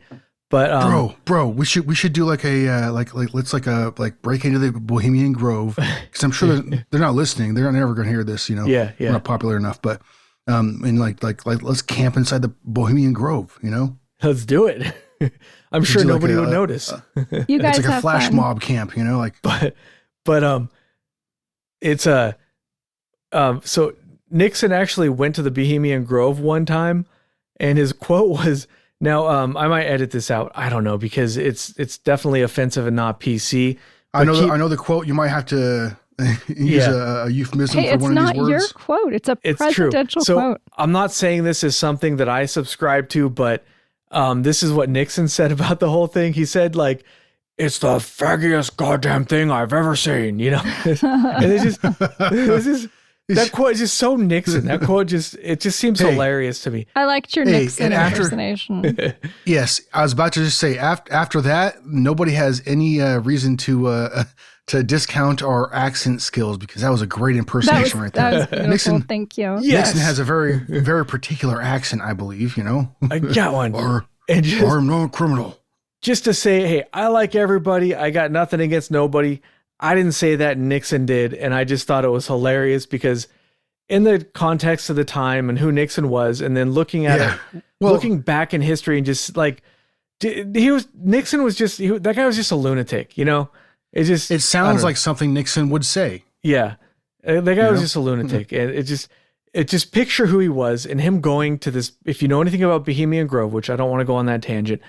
But bro, we should do like a let's break into the Bohemian Grove, because I'm sure they're not listening. They're never going to hear this, Yeah. We're not popular enough, but and like let's camp inside the Bohemian Grove, Let's do it. I'm sure nobody would notice. You guys it's like a have flash fun. mob camp, but it's so Nixon actually went to the Bohemian Grove one time, and his quote was, now I might edit this out. I don't know, because it's definitely offensive and not PC. I know the quote. You might have to use a euphemism for one of these words. It's not your quote. It's a presidential so quote. I'm not saying this is something that I subscribe to, but this is what Nixon said about the whole thing. He said, like, it's the faggiest goddamn thing I've ever seen, and it's just that quote is just so Nixon. That quote just seems hilarious to me. I liked your Nixon impersonation. Yes, I was about to just say after that, nobody has any reason to discount our accent skills, because that was a great impersonation right there. That was beautiful. Nixon, Thank you. Yes. Nixon has a very, very particular accent, I believe. I got one. or I'm no criminal. Just to say, hey, I like everybody. I got nothing against nobody. I didn't say that, Nixon did, and I just thought it was hilarious because in the context of the time and who Nixon was, and then looking at looking back in history and just like, that guy was just a lunatic, It sounds like something Nixon would say. Yeah, that guy was just a lunatic, and it just picture who he was and him going to this. If you know anything about Bohemian Grove, which I don't want to go on that tangent,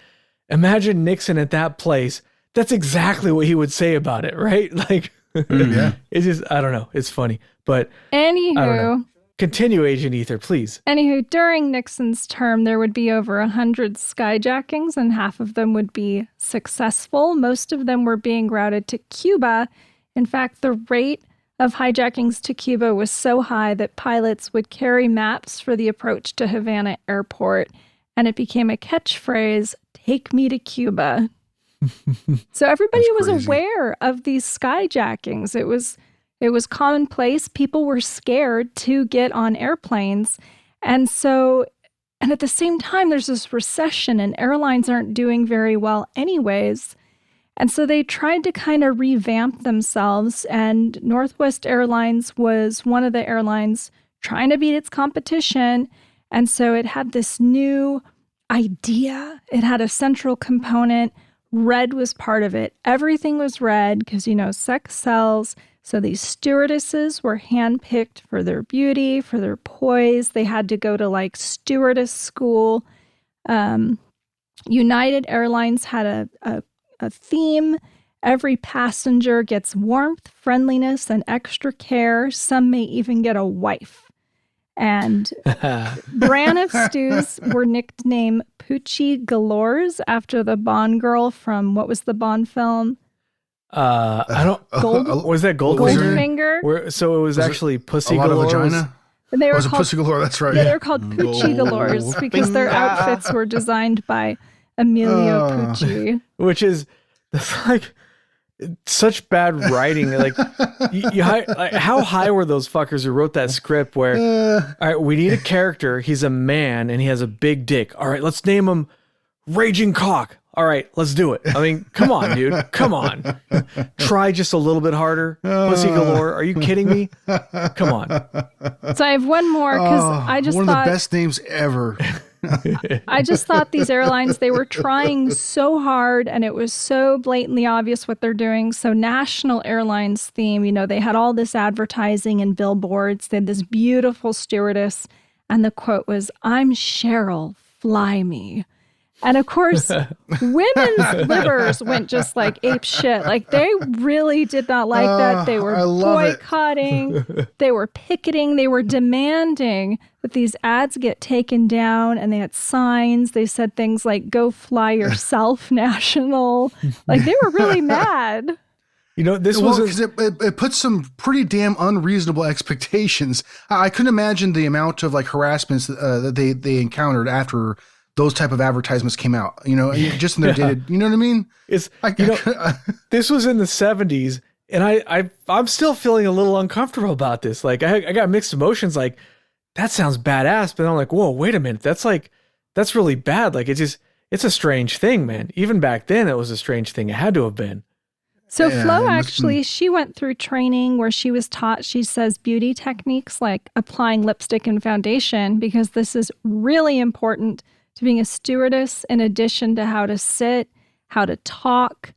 imagine Nixon at that place. That's exactly what he would say about it, right? Like, it's just, I don't know. It's funny, but Anywho, continue, Agent Ether, please. Anywho, during Nixon's term, there would be over 100 skyjackings, and half of them would be successful. Most of them were being routed to Cuba. In fact, the rate of hijackings to Cuba was so high that pilots would carry maps for the approach to Havana Airport, and it became a catchphrase, "Take me to Cuba." So everybody was aware of these skyjackings. It was commonplace. People were scared to get on airplanes. And at the same time, there's this recession and airlines aren't doing very well anyways. And so they tried to kind of revamp themselves, and Northwest Airlines was one of the airlines trying to beat its competition. And so it had this new idea. It had a central component. Red was part of it. Everything was red because, sex sells. So these stewardesses were handpicked for their beauty, for their poise. They had to go to like stewardess school. United Airlines had a theme. Every passenger gets warmth, friendliness, and extra care. Some may even get a wife. And Braniff stews were nicknamed Poochie Galores after the Bond girl from, what was the Bond film? I don't. Gold- Was that What was her name? Goldfinger. So it was actually a Pussy lot Galore. of vagina? And they were Was it called, Pussy Galore? That's right. yeah, they were called Poochie Galores because their outfits were designed by Emilio Pucci. Which is, that's like such bad writing. Like, like, how high were those fuckers who wrote that script where, all right, we need a character. He's a man and he has a big dick. All right, let's name him Raging Cock. All right, let's do it. I mean, come on, dude. Come on. Try just a little bit harder. Pussy Galore. Are you kidding me? Come on. So I have one more because I just one thought of the best names ever. I just thought these airlines, they were trying so hard and it was so blatantly obvious what they're doing. So National Airlines theme, you know, they had all this advertising and billboards. They had this beautiful stewardess and the quote was, "I'm Cheryl, fly me." And of course, women's livers went just like ape shit. Like they really did not like that. They were boycotting, they were picketing, they were demanding that these ads get taken down. And they had signs. They said things like, "Go fly yourself, National." Like they were really mad. You know, this Well, was because it puts some pretty damn unreasonable expectations. I couldn't imagine the amount of like harassments that they encountered after those type of advertisements came out, you know, just in their dated, you know what I mean? It's, you know, this was in the 70s and I'm still feeling a little uncomfortable about this. Like I got mixed emotions. Like that sounds badass, but I'm like, whoa, wait a minute. That's really bad. Like it's a strange thing, man. Even back then it was a strange thing. It had to have been. So Yeah, Flo actually, she went through training where she was taught, she says, beauty techniques like applying lipstick and foundation, because this is really important to being a stewardess in addition to how to sit, how to talk.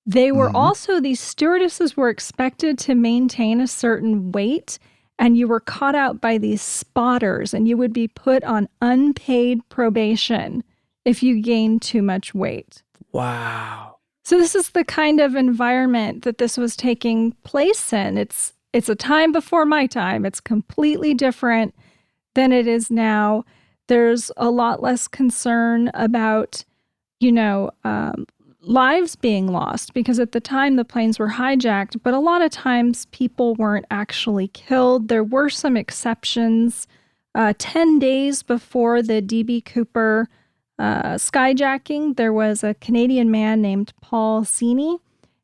They were also, these stewardesses were expected to maintain a certain weight, and you were caught out by these spotters and you would be put on unpaid probation if you gained too much weight. Wow. So this is the kind of environment that this was taking place in. It's a time before my time. It's completely different than it is now. There's a lot less concern about, you know, lives being lost because at the time the planes were hijacked, but a lot of times people weren't actually killed. There were some exceptions. 10 days before the DB Cooper skyjacking, there was a Canadian man named Paul Sini,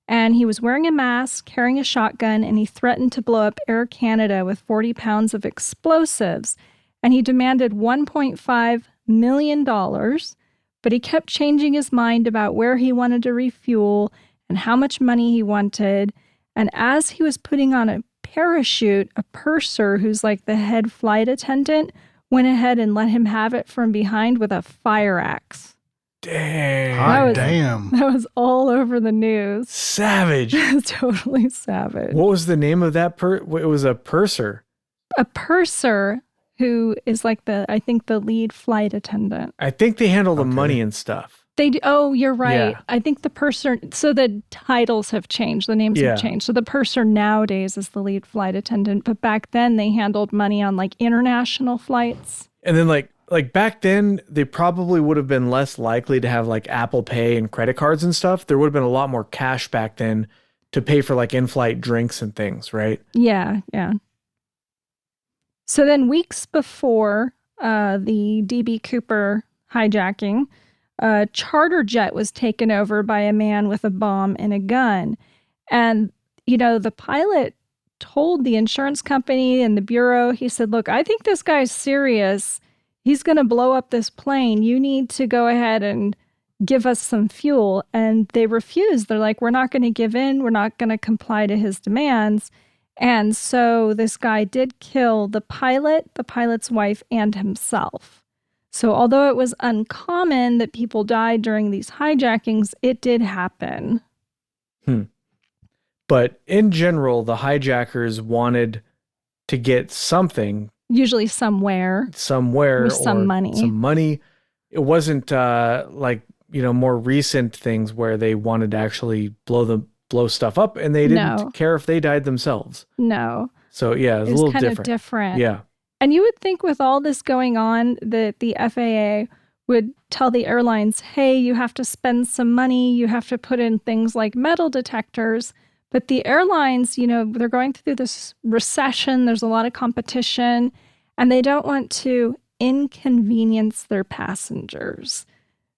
and he was wearing a mask, carrying a shotgun, and he threatened to blow up Air Canada with 40 pounds of explosives. And he demanded $1.5 million, but he kept changing his mind about where he wanted to refuel and how much money he wanted. And as he was putting on a parachute, a purser who's like the head flight attendant went ahead and let him have it from behind with a fire axe. Damn. That was all over the news. Savage. Totally savage. What was the name of that it was a purser. A purser who is like I think the lead flight attendant. I think they handle the money and stuff. They do. Oh, you're right. Yeah. I think the purser, so the titles have changed. The names have changed. So the purser nowadays is the lead flight attendant, but back then they handled money on like international flights. And then like back then, they probably would have been less likely to have like Apple Pay and credit cards and stuff. There would have been a lot more cash back then to pay for like in-flight drinks and things, right? Yeah, yeah. So then weeks before the DB Cooper hijacking, a charter jet was taken over by a man with a bomb and a gun. And, you know, the pilot told the insurance company and the bureau, he said, "Look, I think this guy's serious. He's going to blow up this plane. You need to go ahead and give us some fuel." And they refused. They're like, "We're not going to give in. We're not going to comply to his demands." And so this guy did kill the pilot, the pilot's wife, and himself. So although it was uncommon that people died during these hijackings, it did happen. But in general, the hijackers wanted to get something. Usually somewhere. With some money. Some money. It wasn't like, you know, more recent things where they wanted to actually blow stuff up and they didn't care if they died themselves. No. So yeah, it was a little kind of different. Yeah. And you would think with all this going on that the FAA would tell the airlines, hey, you have to spend some money, you have to put in things like metal detectors. But the airlines, they're going through this recession, there's a lot of competition, and they don't want to inconvenience their passengers.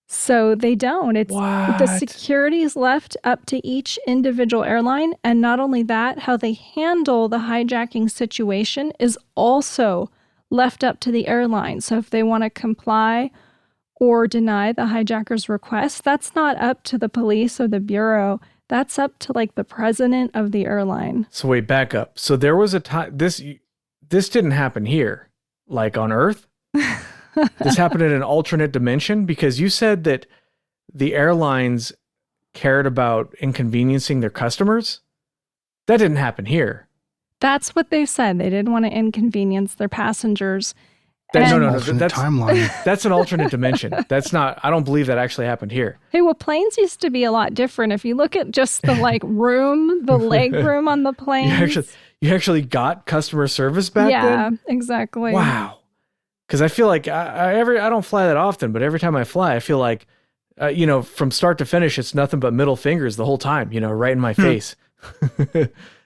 So they don't. The security is left up to each individual airline. And not only that, how they handle the hijacking situation is also left up to the airline. So if they want to comply or deny the hijacker's request, that's not up to the police or the bureau. That's up to like the president of the airline. So wait, back up. So there was a time, this didn't happen here, like on Earth? This happened in an alternate dimension? Because you said that the airlines cared about inconveniencing their customers? That didn't happen here. That's what they said. They didn't want to inconvenience their passengers. No. Alternate timeline. That's an alternate dimension. That's not, I don't believe that actually happened here. Hey, well, planes used to be a lot different. If you look at just the room, the leg room on the plane. You actually got customer service back then? Yeah, exactly. Wow. Because I feel like I don't fly that often, but every time I fly, I feel like, from start to finish, it's nothing but middle fingers the whole time, right in my face.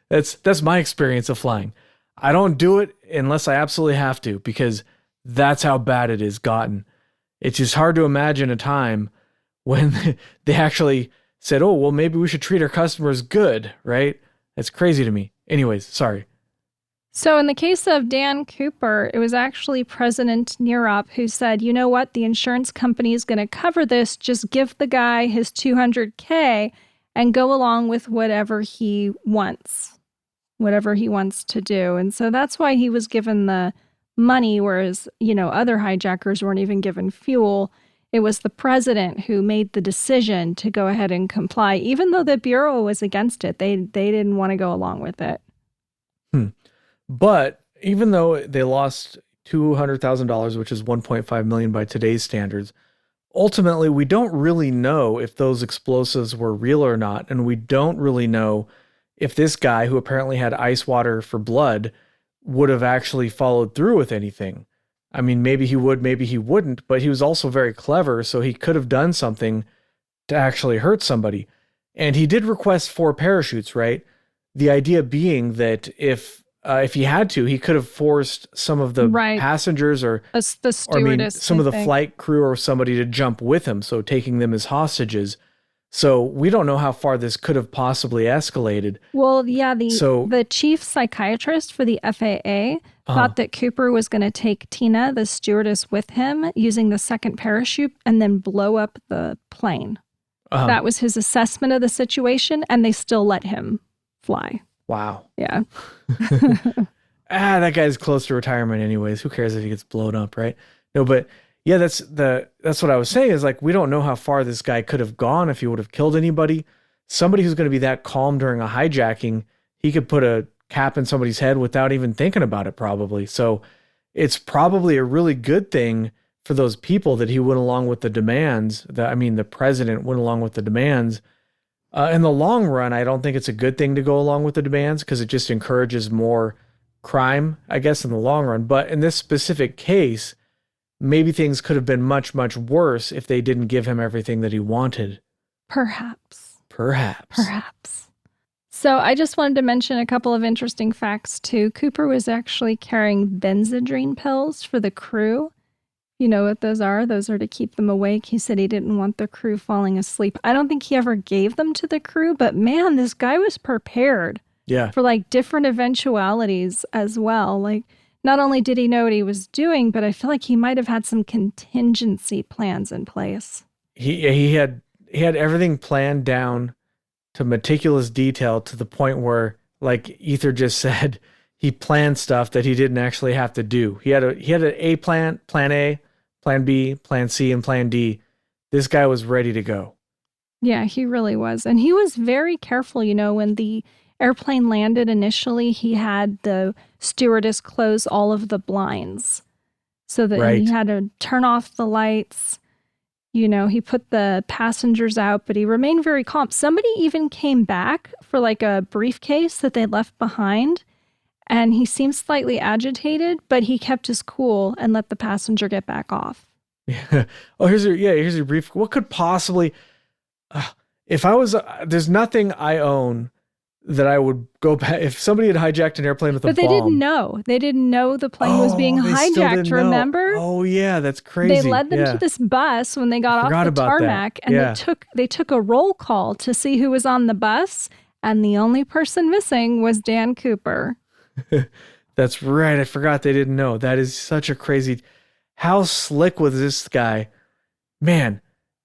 That's my experience of flying. I don't do it unless I absolutely have to, because that's how bad it has gotten. It's just hard to imagine a time when they actually said, oh, well, maybe we should treat our customers good, right? That's crazy to me. Anyways, sorry. So in the case of Dan Cooper, it was actually President Nirop who said, you know what, the insurance company is going to cover this. Just give the guy his $200K and go along with whatever he wants to do. And so that's why he was given the money, whereas, other hijackers weren't even given fuel. It was the president who made the decision to go ahead and comply, even though the Bureau was against it. They didn't want to go along with it. But even though they lost $200,000, which is $1.5 million by today's standards, ultimately, we don't really know if those explosives were real or not. And we don't really know if this guy, who apparently had ice water for blood, would have actually followed through with anything. I mean, maybe he would, maybe he wouldn't, but he was also very clever, so he could have done something to actually hurt somebody. And he did request 4 parachutes, right? The idea being that if he had to, he could have forced some of the passengers or the stewardess, some of the flight crew or somebody to jump with him, so taking them as hostages. So we don't know how far this could have possibly escalated. Well, yeah, the chief psychiatrist for the FAA thought that Cooper was going to take Tina, the stewardess, with him using the second parachute and then blow up the plane. That was his assessment of the situation, and they still let him fly. Wow. Yeah. That guy's close to retirement anyways. Who cares if he gets blown up, right? No, but yeah, that's what I was saying, is like, we don't know how far this guy could have gone if he would have killed anybody. Somebody who's going to be that calm during a hijacking, he could put a cap in somebody's head without even thinking about it, probably. So it's probably a really good thing for those people that he went along with the demands. The president went along with the demands. In the long run, I don't think it's a good thing to go along with the demands, because it just encourages more crime, I guess, in the long run. But in this specific case, maybe things could have been much, much worse if they didn't give him everything that he wanted. Perhaps. So I just wanted to mention a couple of interesting facts, too. Cooper was actually carrying Benzedrine pills for the crew. You know what those are? Those are to keep them awake. He said he didn't want the crew falling asleep. I don't think he ever gave them to the crew, but man, this guy was prepared for different eventualities as well. Like, not only did he know what he was doing, but I feel like he might have had some contingency plans in place. He had everything planned down to meticulous detail, to the point where, like Ether just said, he planned stuff that he didn't actually have to do. He had an A plan, plan A, plan B, plan C, and plan D. This guy was ready to go. Yeah, he really was. And he was very careful. When the airplane landed initially, he had the stewardess close all of the blinds so that he had to turn off the lights. He put the passengers out, but he remained very calm. Somebody even came back for like a briefcase that they left behind, And he seemed slightly agitated, but he kept his cool and let the passenger get back off. Yeah. Oh, here's your brief. What could possibly, if I was, there's nothing I own that I would go back. If somebody had hijacked an airplane with a bomb. But they didn't know. They didn't know the plane was being hijacked, remember? Oh, yeah, that's crazy. They led them to this bus when they got off the tarmac, and they took a roll call to see who was on the bus, and the only person missing was Dan Cooper. That's right. I forgot they didn't know. That is such a crazy... How slick was this guy? Man,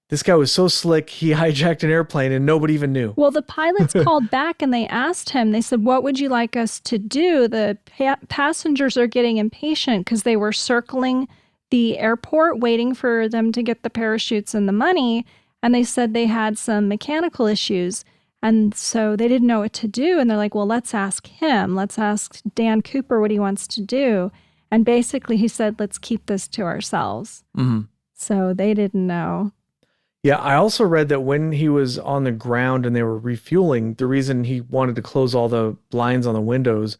this guy was so slick, he hijacked an airplane and nobody even knew. Well, the pilots called back and they asked him, they said, what would you like us to do? The passengers are getting impatient because they were circling the airport waiting for them to get the parachutes and the money. And they said they had some mechanical issues. And so they didn't know what to do. And they're like, well, let's ask him. Let's ask Dan Cooper what he wants to do. And basically he said, let's keep this to ourselves. Mm-hmm. So they didn't know. Yeah, I also read that when he was on the ground and they were refueling, the reason he wanted to close all the blinds on the windows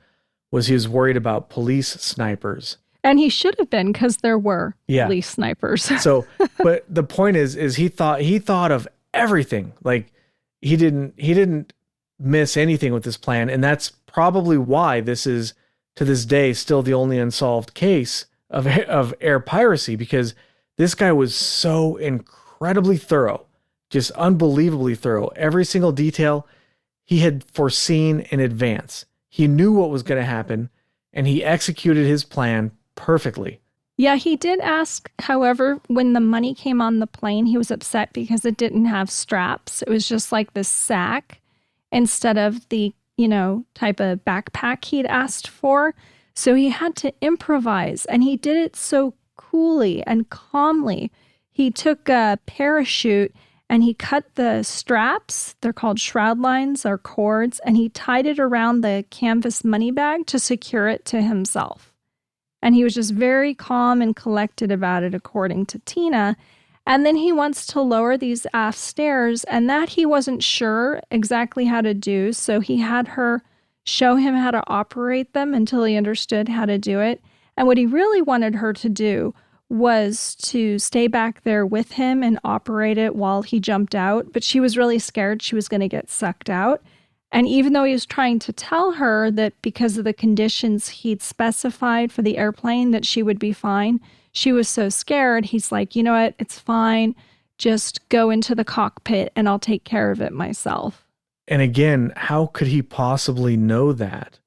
was he was worried about police snipers. And he should have been, because there were police snipers. So, but the point is he thought of everything. Like he didn't miss anything with this plan. And that's probably why this is, to this day, still the only unsolved case of air piracy, because this guy was so incredibly thorough, just unbelievably thorough. Every single detail he had foreseen in advance. He knew what was going to happen, and he executed his plan perfectly. Yeah, he did ask, however, when the money came on the plane, he was upset because it didn't have straps. It was just like this sack instead of the type of backpack he'd asked for. So he had to improvise, and he did it so coolly and calmly. He took a parachute and he cut the straps, they're called shroud lines or cords, and he tied it around the canvas money bag to secure it to himself. And he was just very calm and collected about it, according to Tina. And then he wants to lower these aft stairs, and that he wasn't sure exactly how to do. So he had her show him how to operate them until he understood how to do it. And what he really wanted her to do was to stay back there with him and operate it while he jumped out. But she was really scared she was going to get sucked out. And even though he was trying to tell her that because of the conditions he'd specified for the airplane that she would be fine, she was so scared, he's like, you know what, it's fine. Just go into the cockpit and I'll take care of it myself. And again, how could he possibly know that?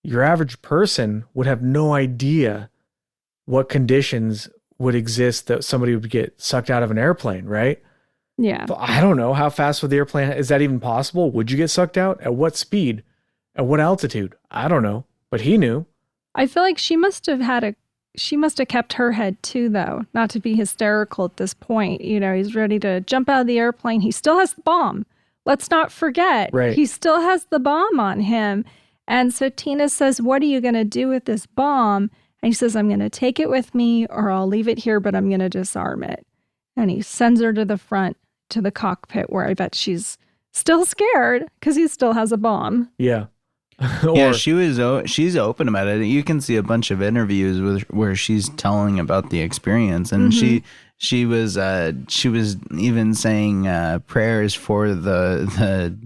Your average person would have no idea what conditions would exist that somebody would get sucked out of an airplane, right? Yeah. But I don't know. How fast would the airplane? Is that even possible? Would you get sucked out? At what speed? At what altitude? I don't know. But he knew. I feel like she must have kept her head too, though, not to be hysterical at this point. He's ready to jump out of the airplane. He still has the bomb. Let's not forget. Right. He still has the bomb on him. And so Tina says, what are you going to do with this bomb? And he says, I'm going to take it with me, or I'll leave it here, but I'm going to disarm it. And he sends her to the front, to the cockpit, where I bet she's still scared because he still has a bomb. Yeah. Yeah, she's open about it. You can see a bunch of interviews where she's telling about the experience, and she was even saying prayers for the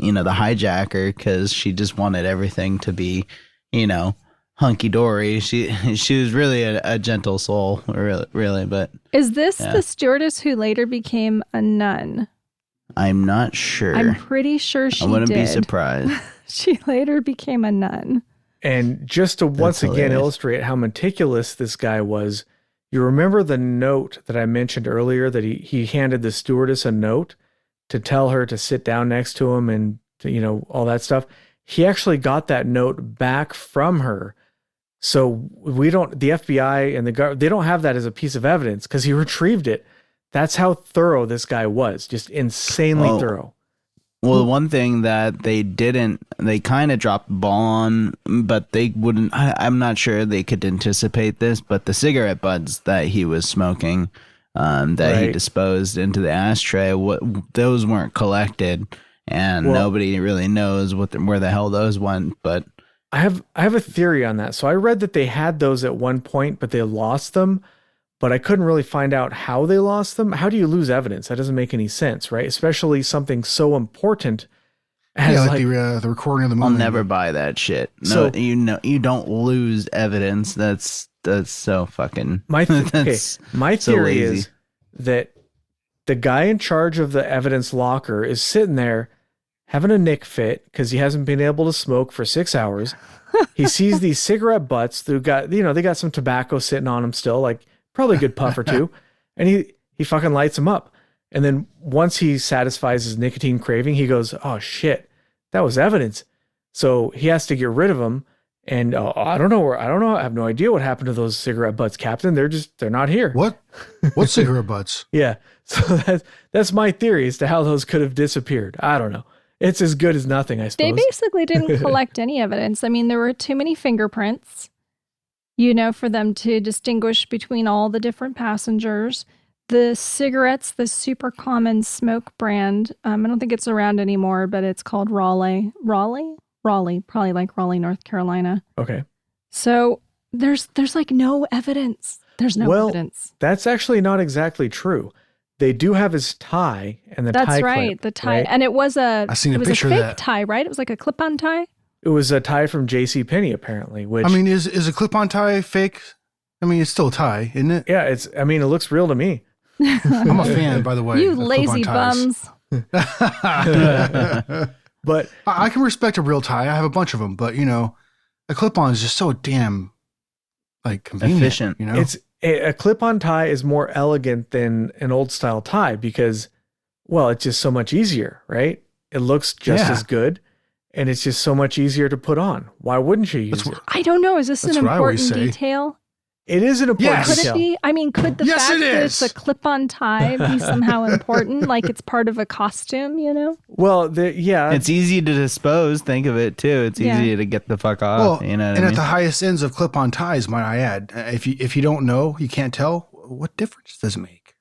hijacker, because she just wanted everything to be hunky dory. She was really a gentle soul, really. But is this the stewardess who later became a nun? I'm not sure. I'm pretty sure she did. I wouldn't be surprised. She later became a nun. And just to once again illustrate how meticulous this guy was, you remember the note that I mentioned earlier, that he handed the stewardess a note to tell her to sit down next to him and to, all that stuff. He actually got that note back from her. So the FBI and the government, they don't have that as a piece of evidence because he retrieved it. That's how thorough this guy was, just insanely thorough. Well, the one thing that they kind of dropped the ball on, but they wouldn't, I'm not sure they could anticipate this, but the cigarette butts that he was smoking, he disposed into the ashtray, those weren't collected, and nobody really knows where the hell those went, but I have a theory on that. So I read that they had those at one point, but they lost them. But I couldn't really find out how they lost them. How do you lose evidence? That doesn't make any sense, right? Especially something so important as like the recording of the movie. I'll never buy that shit. No, So- you don't lose evidence. That's so fucking. My that's my so theory lazy. is that the guy in charge of the evidence locker is sitting there having a nick fit because he hasn't been able to smoke for 6 hours. He sees these cigarette butts that got, they got some tobacco sitting on them still, like probably a good puff or two. And he fucking lights them up. And then once he satisfies his nicotine craving, he goes, oh shit, that was evidence. So he has to get rid of them. And I don't know. I have no idea what happened to those cigarette butts, Captain. They're not here. What cigarette butts? Yeah. So that's my theory as to how those could have disappeared. I don't know. It's as good as nothing, I suppose. They basically didn't collect any evidence. I mean, there were too many fingerprints, for them to distinguish between all the different passengers. The cigarettes, the super common smoke brand, I don't think it's around anymore, but it's called Raleigh, probably like Raleigh, North Carolina. Okay. So there's like no evidence. There's no evidence. That's actually not exactly true. They do have his tie and the tie That's right, clip, the tie. right? And it was I seen a picture of fake that. tie, right? It was like a clip-on tie. It was a tie from J.C. Penney, apparently. Which I mean, is a clip-on tie fake? I mean, it's still a tie, isn't it? yeah, it looks real to me. I'm a fan, by the way. You of lazy clip-on ties. bums. But I can respect a real tie. I have a bunch of them, but a clip-on is just so damn convenient. Efficient. it's a clip-on tie is more elegant than an old style tie because, well, it's just so much easier, right? It looks just as good, and it's just so much easier to put on. Why wouldn't you use it? I don't know. Is this an That's what I always important say. detail? It is an important Yes. Could detail. it be? I mean, could the Yes, fact it that it's is. a clip-on tie be somehow important? Like it's part of a costume, Well, yeah, It's easy to dispose. Think of it too. It's Yeah. easy to get the fuck Well, off. You know what and I at mean? the highest ends of clip-on ties, might I add, if you don't know, you can't tell. What difference does it make?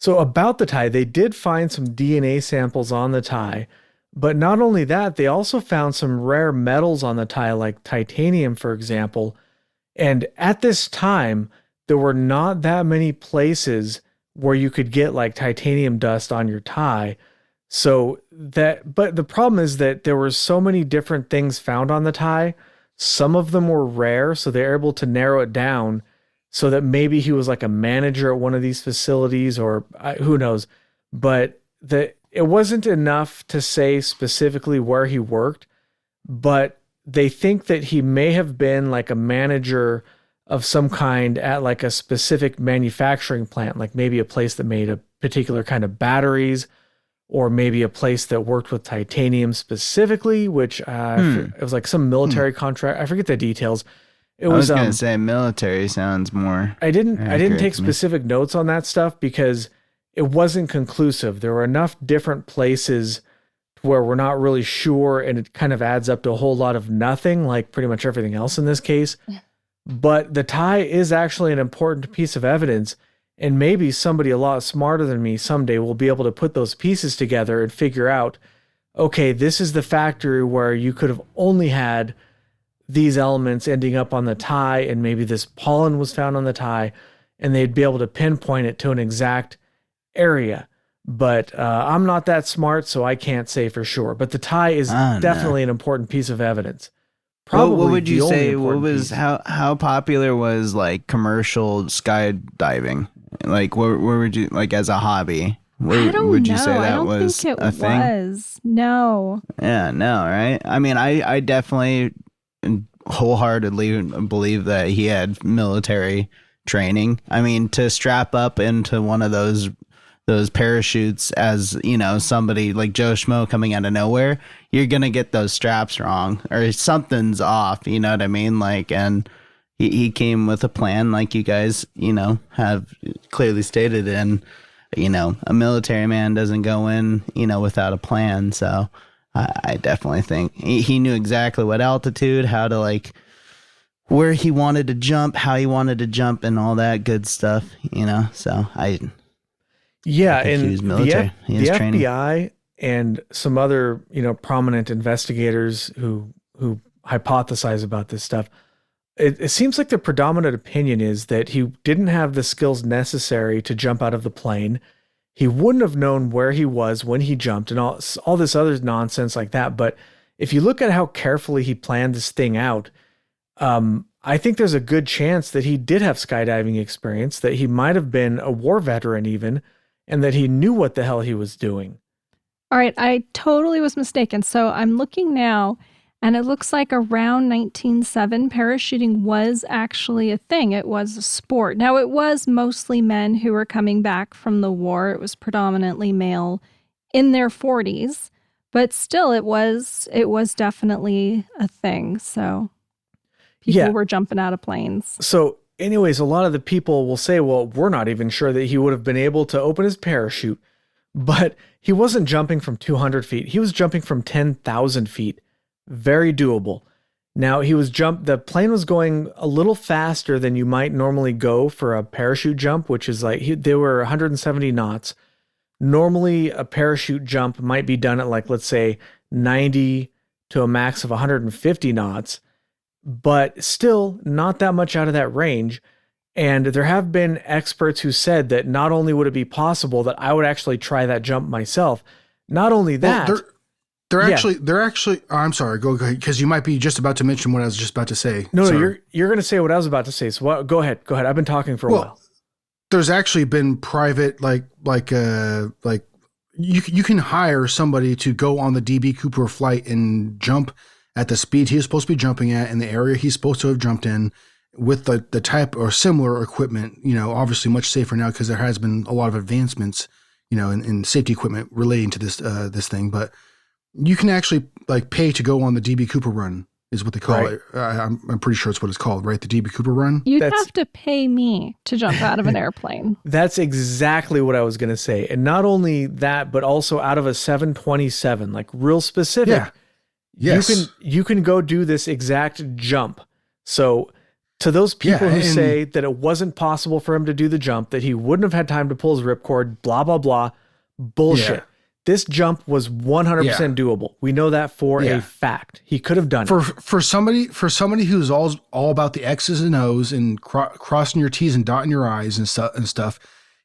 So about the tie, they did find some DNA samples on the tie, but not only that, they also found some rare metals on the tie, like titanium, for example. And at this time, there were not that many places where you could get like titanium dust on your tie. But the problem is that there were so many different things found on the tie. Some of them were rare, so they're able to narrow it down so that maybe he was like a manager at one of these facilities or who knows. But it wasn't enough to say specifically where he worked, but they think that he may have been like a manager of some kind at like a specific manufacturing plant, like maybe a place that made a particular kind of batteries, or maybe a place that worked with titanium specifically, which it was like some military contract. I forget the details. I was gonna say military sounds more. I didn't accurate take to me. specific notes on that stuff because it wasn't conclusive. There were enough different places where we're not really sure, and it kind of adds up to a whole lot of nothing, like pretty much everything else in this case. But the tie is actually an important piece of evidence, and maybe somebody a lot smarter than me someday will be able to put those pieces together and figure out, okay, this is the factory where you could have only had these elements ending up on the tie, and maybe this pollen was found on the tie, and they'd be able to pinpoint it to an exact area. But I'm not that smart, so I can't say for sure. But the tie is definitely an important piece of evidence. Probably What would the you only say? What important was piece. how popular was like commercial skydiving? Like where would you like as a hobby? I don't would you know. say I that don't was think it a thing? was. No. Yeah, no, right? I mean, I definitely wholeheartedly believe that he had military training. I mean, to strap up into one of those parachutes as, somebody like Joe Schmo coming out of nowhere, you're going to get those straps wrong or something's off, you know what I mean? Like, and he came with a plan like you guys, have clearly stated, and, a military man doesn't go in, without a plan. So I definitely think he knew exactly what altitude, how to like, where he wanted to jump, how he wanted to jump, and all that good stuff, so Yeah, I think he and was military. He has the training. FBI and some other, prominent investigators who hypothesize about this stuff. It seems like the predominant opinion is that he didn't have the skills necessary to jump out of the plane. He wouldn't have known where he was when he jumped and all this other nonsense like that. But if you look at how carefully he planned this thing out, I think there's a good chance that he did have skydiving experience, that he might have been a war veteran even, and that he knew what the hell he was doing. All right, I totally was mistaken. So I'm looking now, and it looks like around 1907, parachuting was actually a thing. It was a sport. Now, it was mostly men who were coming back from the war. It was predominantly male in their 40s, but still, it was definitely a thing. So people were jumping out of planes. So anyways, a lot of the people will say, well, we're not even sure that he would have been able to open his parachute, but he wasn't jumping from 200 feet. He was jumping from 10,000 feet. Very doable. Now the plane was going a little faster than you might normally go for a parachute jump, which is like, they were 170 knots. Normally a parachute jump might be done at like, let's say 90 to a max of 150 knots, but still not that much out of that range. And there have been experts who said that not only would it be possible that I would actually try that jump myself, not only that, they're actually. Oh, I'm sorry. Go ahead, because you might be just about to mention what I was just about to say. No, you're going to say what I was about to say. So go ahead. I've been talking for a while. There's actually been private, you can hire somebody to go on the DB Cooper flight and jump at the speed he is supposed to be jumping at in the area he's supposed to have jumped in, with the type or similar equipment, obviously much safer now because there has been a lot of advancements, in safety equipment relating to this thing. But you can actually pay to go on the DB Cooper run is what they call it. I'm pretty sure it's what it's called, right? The DB Cooper run. You'd have to pay me to jump out of an airplane. That's exactly what I was going to say. And not only that, but also out of a 727, like real specific. Yeah. Yes. You can go do this exact jump. So to those people who say that it wasn't possible for him to do the jump, that he wouldn't have had time to pull his ripcord, blah, blah, blah, bullshit. Yeah. This jump was 100% doable. We know that for a fact. He could have done it. For somebody who's all about the X's and O's and crossing your T's and dotting your I's and stuff.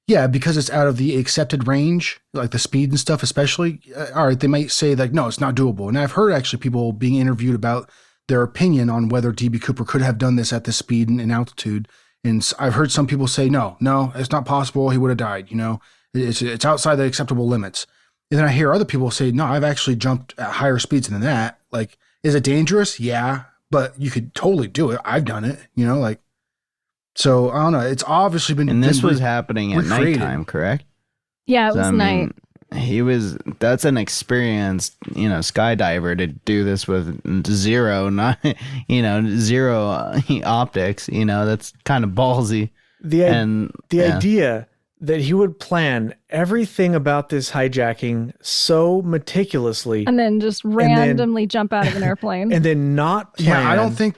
Yeah, because it's out of the accepted range, like the speed and stuff, especially. All right, they might say no, it's not doable. And I've heard actually people being interviewed about their opinion on whether DB Cooper could have done this at this speed and altitude. And I've heard some people say, no, it's not possible. He would have died. It's outside the acceptable limits. And then I hear other people say, no, I've actually jumped at higher speeds than that. Like, is it dangerous? Yeah, but you could totally do it. I've done it, So I don't know. It's obviously been. And this was happening at nighttime, correct? Yeah, it was night. That's an experienced, skydiver to do this with zero optics, that's kind of ballsy. The idea that he would plan everything about this hijacking so meticulously. And then just randomly jump out of an airplane. And then not plan. Yeah, I don't think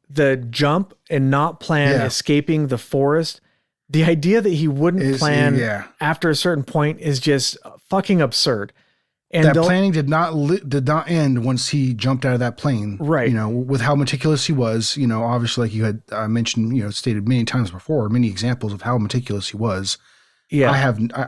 the jump and not plan escaping the forest. The idea that he wouldn't plan after a certain point is just fucking absurd. And that planning did not end once he jumped out of that plane. Right. With how meticulous he was, obviously like you had mentioned, stated many times before, many examples of how meticulous he was. Yeah.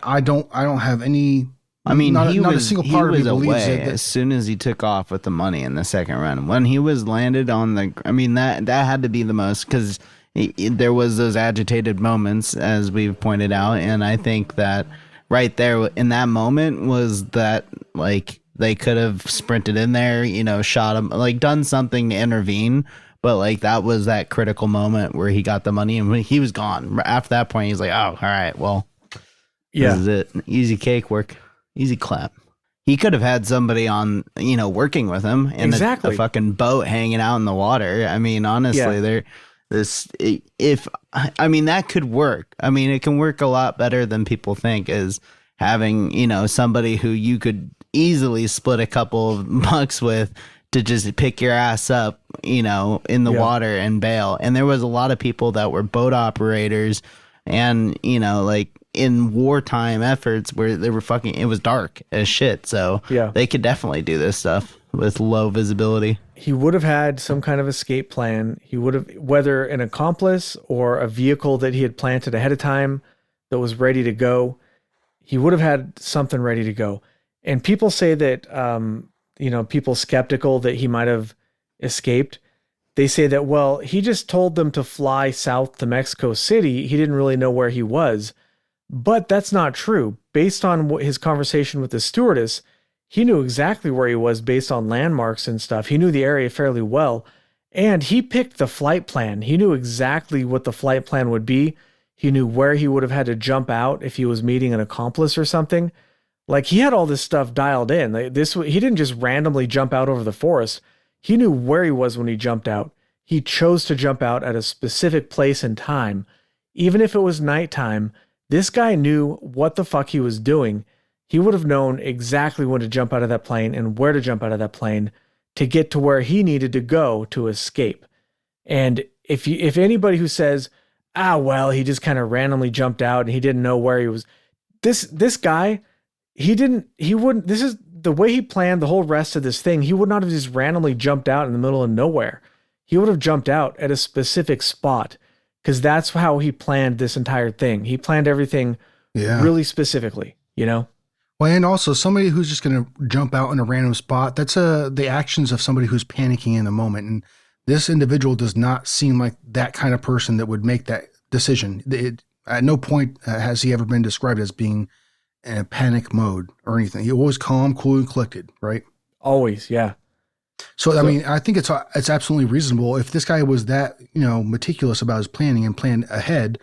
I don't have any. I mean, not a single part of me believes that as soon as he took off with the money in the second run, when he was landed on that had to be the most, because there was those agitated moments, as we've pointed out. And I think that right there in that moment was that, like, they could have sprinted in there, shot him, like done something to intervene. But like that was that critical moment where he got the money and he was gone. After that point, he's like, oh, all right, well, this is it. Easy cake work. Easy clap. He could have had somebody on, working with him in a fucking boat hanging out in the water. I mean, honestly, that could work. I mean, it can work a lot better than people think, is having, somebody who you could easily split a couple of bucks with to just pick your ass up, in the water and bail. And there was a lot of people that were boat operators and, like in wartime efforts where they were it was dark as shit. So they could definitely do this stuff. with low visibility. He would have had some kind of escape plan. He would have, whether an accomplice or a vehicle that he had planted ahead of time that was ready to go, he would have had something ready to go. And people say that, people skeptical that he might have escaped, they say that, well, he just told them to fly south to Mexico City. He didn't really know where he was. But that's not true. Based on his conversation with the stewardess, he knew exactly where he was based on landmarks and stuff. He knew the area fairly well. And he picked the flight plan. He knew exactly what the flight plan would be. He knew where he would have had to jump out if he was meeting an accomplice or something. Like, he had all this stuff dialed in. He didn't just randomly jump out over the forest. He knew where he was when he jumped out. He chose to jump out at a specific place and time. Even if it was nighttime, this guy knew what the fuck he was doing. He would have known exactly when to jump out of that plane and where to jump out of that plane to get to where he needed to go to escape. And if anybody who says, well, he just kind of randomly jumped out and he didn't know where he was, this guy, this is the way he planned the whole rest of this thing. He would not have just randomly jumped out in the middle of nowhere. He would have jumped out at a specific spot, because that's how he planned this entire thing. He planned everything really specifically, Well, and also somebody who's just going to jump out in a random spot, that's the actions of somebody who's panicking in the moment. And this individual does not seem like that kind of person that would make that decision. At no point has he ever been described as being in a panic mode or anything. He always calm, cool, and collected, right? Always, yeah. So, I mean, I think it's absolutely reasonable. If this guy was that, meticulous about his planning and planned ahead,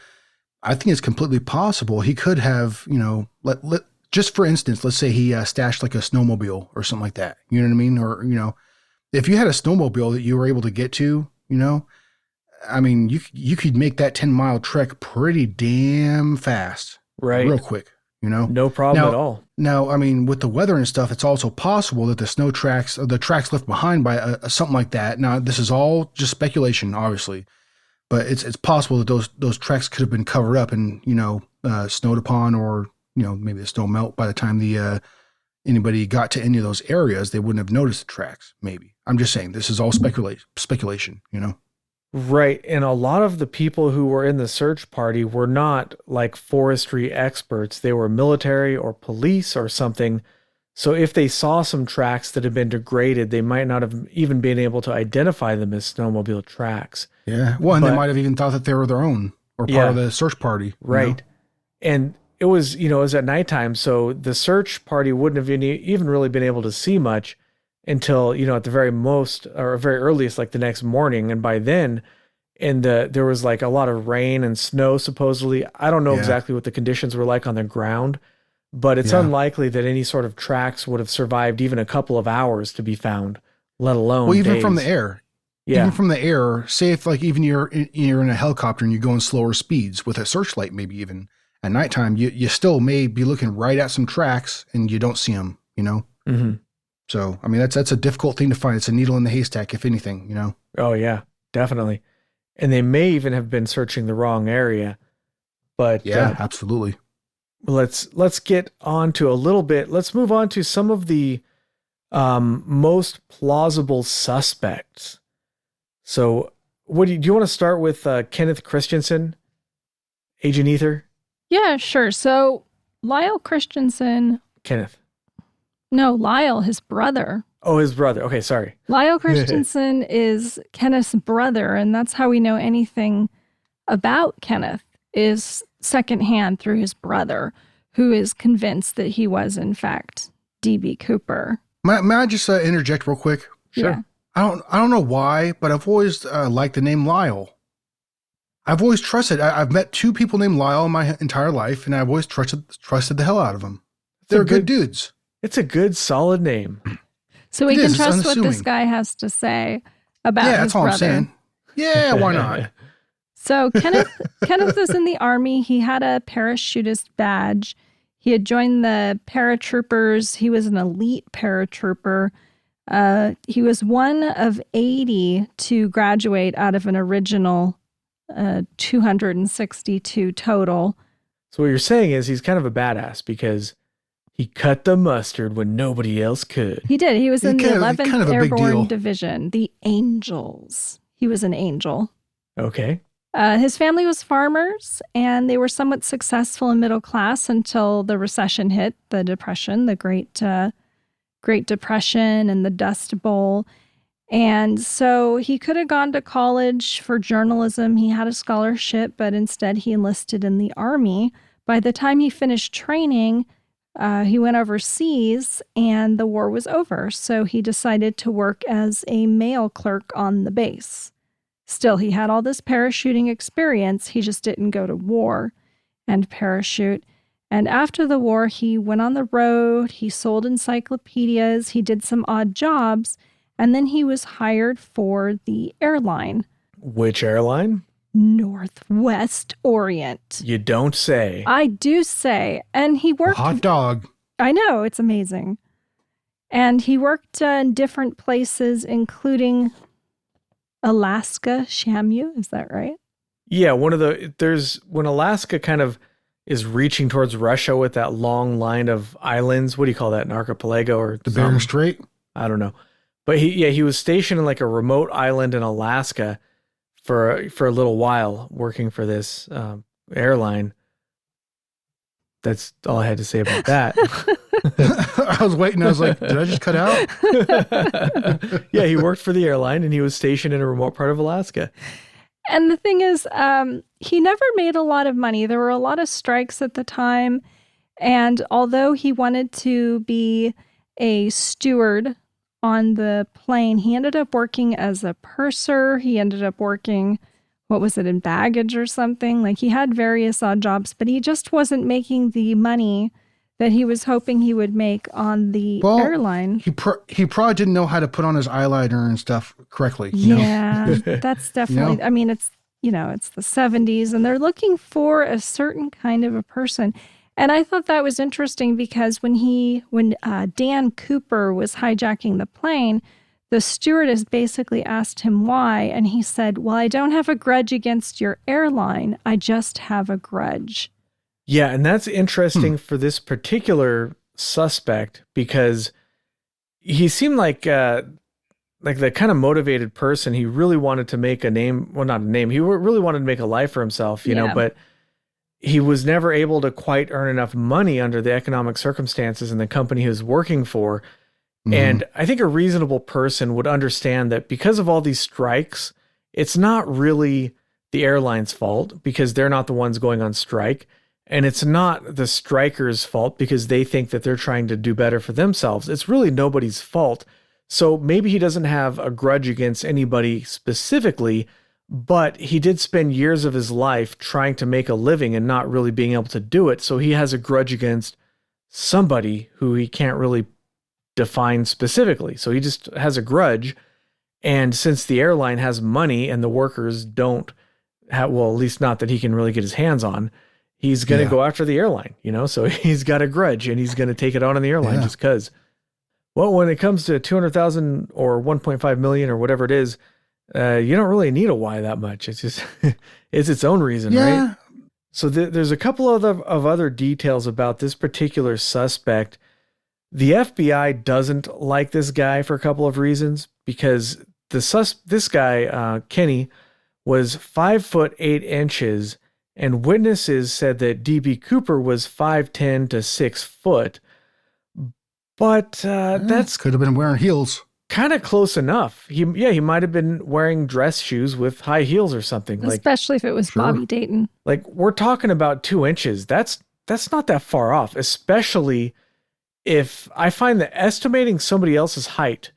I think it's completely possible he could have, just for instance, let's say he stashed like a snowmobile or something like that. You know what I mean? Or, if you had a snowmobile that you were able to get to, I mean, you could make that 10-mile trek pretty damn fast. Right. Real quick. No problem at all. Now, I mean, with the weather and stuff, it's also possible that the snow tracks, or the tracks left behind by something like that. Now, this is all just speculation, obviously, but it's possible that those tracks could have been covered up and snowed upon, or maybe the snow melt by the time anybody got to any of those areas. They wouldn't have noticed the tracks. Maybe. I'm just saying this is all speculation. Right. And a lot of the people who were in the search party were not like forestry experts. They were military or police or something. So if they saw some tracks that had been degraded, they might not have even been able to identify them as snowmobile tracks. Yeah. Well, and they might have even thought that they were their own or part of the search party. Right. And it was, it was at nighttime. So the search party wouldn't have even really been able to see much until, at the very most or very earliest, like the next morning. And by then, there was like a lot of rain and snow, supposedly. I don't know exactly what the conditions were like on the ground, but it's unlikely that any sort of tracks would have survived even a couple of hours to be found, let alone even days. From the air. Yeah. Even from the air, say if like even you're in a helicopter and you're going slower speeds with a searchlight, maybe even at nighttime, you still may be looking right at some tracks and you don't see them, Mm-hmm. So, I mean, that's a difficult thing to find. It's a needle in the haystack, if anything, Oh, yeah, definitely. And they may even have been searching the wrong area. But yeah, absolutely. Let's get on to a little bit. Let's move on to some of the most plausible suspects. So do you want to start with Kenneth Christensen, Agent Ether? Yeah, sure. So Lyle Christensen. Kenneth. No, Lyle, his brother. Oh, his brother. Okay, sorry. Lyle Christensen is Kenneth's brother, and that's how we know anything about Kenneth is secondhand through his brother, who is convinced that he was, in fact, D.B. Cooper. May I just interject real quick? Sure. Yeah. I don't know why, but I've always liked the name Lyle. I've always trusted. I've met two people named Lyle in my entire life, and I've always trusted the hell out of them. They're good dudes. It's a good, solid name. So we can trust what this guy has to say about his that's all brother. I'm saying. Yeah, why not? So Kenneth was in the Army. He had a parachutist badge. He had joined the paratroopers. He was an elite paratrooper. He was one of 80 to graduate out of an original 262 total. So what you're saying is he's kind of a badass because He cut the mustard when nobody else could. He did. He was in the 11th kind of a big deal. Airborne Division, the Angels. He was an angel. Okay. His family was farmers, and they were somewhat successful in middle class until the recession hit, the Depression, the Great Depression and the Dust Bowl. And so he could have gone to college for journalism. He had a scholarship, but instead he enlisted in the Army. By the time he finished training, he went overseas and the war was over. So he decided to work as a mail clerk on the base. Still, he had all this parachuting experience. He just didn't go to war and parachute. And after the war, he went on the road. He sold encyclopedias. He did some odd jobs. And then he was hired for the airline. Which airline? Northwest Orient. You don't say. I do say. And he worked... Hot dog. I know, it's amazing. And he worked in different places, including Alaska, Shamu. Is that right? Yeah, when Alaska kind of is reaching towards Russia with that long line of islands. What do you call that? An archipelago or the Bering Strait? I don't know. But he was stationed in like a remote island in Alaska for a little while working for this airline. That's all I had to say about that. I was waiting. I was like, did I just cut out? Yeah, he worked for the airline and he was stationed in a remote part of Alaska. And the thing is, he never made a lot of money. There were a lot of strikes at the time. And although he wanted to be a steward on the plane, he ended up working as a purser. He ended up working, in baggage or something? Like he had various odd jobs, but he just wasn't making the money that he was hoping he would make on the airline. He probably didn't know how to put on his eyeliner and stuff correctly. Yeah, that's definitely, I mean, it's the 70s and they're looking for a certain kind of a person. And I thought that was interesting because when Dan Cooper was hijacking the plane, the stewardess basically asked him why. And he said, well, I don't have a grudge against your airline. I just have a grudge. Yeah, and that's interesting for this particular suspect because he seemed like the kind of motivated person. He really wanted to make a name. Well, not a name. He really wanted to make a life for himself, you know, but he was never able to quite earn enough money under the economic circumstances in the company he was working for. Mm-hmm. And I think a reasonable person would understand that because of all these strikes, it's not really the airline's fault because they're not the ones going on strike. And it's not the strikers' fault because they think that they're trying to do better for themselves. It's really nobody's fault. So maybe he doesn't have a grudge against anybody specifically, but he did spend years of his life trying to make a living and not really being able to do it. So he has a grudge against somebody who he can't really define specifically. So he just has a grudge. And since the airline has money and the workers don't have, well, at least not that he can really get his hands on, he's going to go after the airline, so he's got a grudge and he's going to take it out on the airline just because. Well, when it comes to 200,000 or 1.5 million or whatever it is, you don't really need a why that much. It's just, it's its own reason, right? So there's a couple of other details about this particular suspect. The FBI doesn't like this guy for a couple of reasons because this guy, Kenny, was 5'8" and witnesses said that DB Cooper was 5'10" to 6 foot. But that's could have been wearing heels. Kind of close enough. He might have been wearing dress shoes with high heels or something. Especially if it was Bobby Dayton. Like we're talking about 2 inches. That's not that far off, especially if I find that estimating somebody else's height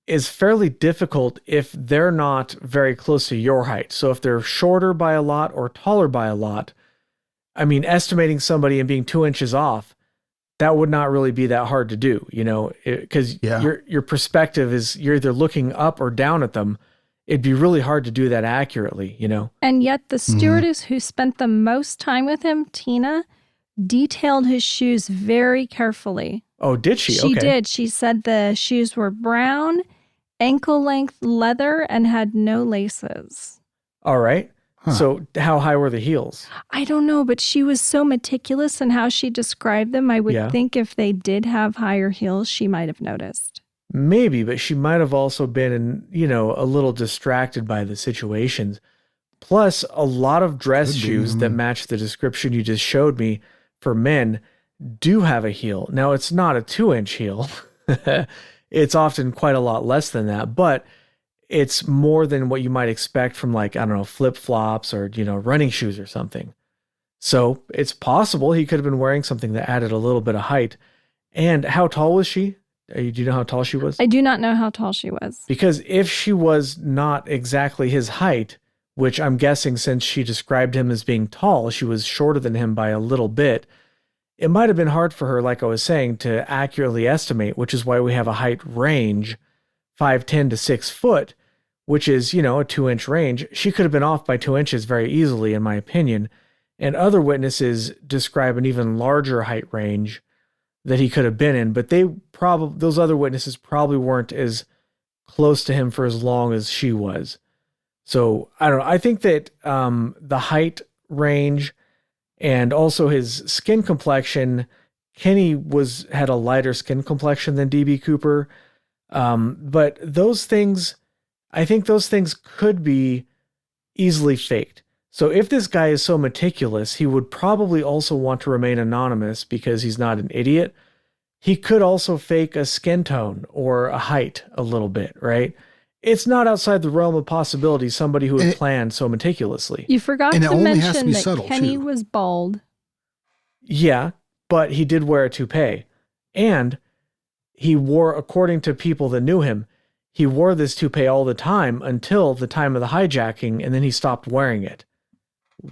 is fairly difficult if they're not very close to your height. So if they're shorter by a lot or taller by a lot, I mean, estimating somebody and being 2 inches off, that would not really be that hard to do, because your perspective is you're either looking up or down at them. It'd be really hard to do that accurately, And yet the stewardess who spent the most time with him, Tina, detailed his shoes very carefully. Oh, did she? She did. She said the shoes were brown, ankle-length leather, and had no laces. All right. So how high were the heels? I don't know, but she was so meticulous in how she described them. I would think if they did have higher heels, she might have noticed. Maybe, but she might have also been, a little distracted by the situations. Plus, a lot of dress shoes that match the description you just showed me for men do have a heel. Now, it's not a 2-inch heel. It's often quite a lot less than that, but it's more than what you might expect from flip-flops or, running shoes or something. So it's possible he could have been wearing something that added a little bit of height. And how tall was she? Do you know how tall she was? I do not know how tall she was. Because if she was not exactly his height, which I'm guessing since she described him as being tall, she was shorter than him by a little bit, it might have been hard for her, like I was saying, to accurately estimate, which is why we have a height range, 5'10" to 6 foot, which is, a 2-inch range. She could have been off by 2 inches very easily, in my opinion. And other witnesses describe an even larger height range that he could have been in, but those other witnesses probably weren't as close to him for as long as she was. So I don't know. I think that the height range and also his skin complexion, Kenny had a lighter skin complexion than DB Cooper. But I think those things could be easily faked. So if this guy is so meticulous, he would probably also want to remain anonymous because he's not an idiot. He could also fake a skin tone or a height a little bit, right? It's not outside the realm of possibility somebody who had planned so meticulously. You forgot to mention that Kenny was bald. Yeah, but he did wear a toupee. And he wore, according to people that knew him, he wore this toupee all the time until the time of the hijacking, and then he stopped wearing it.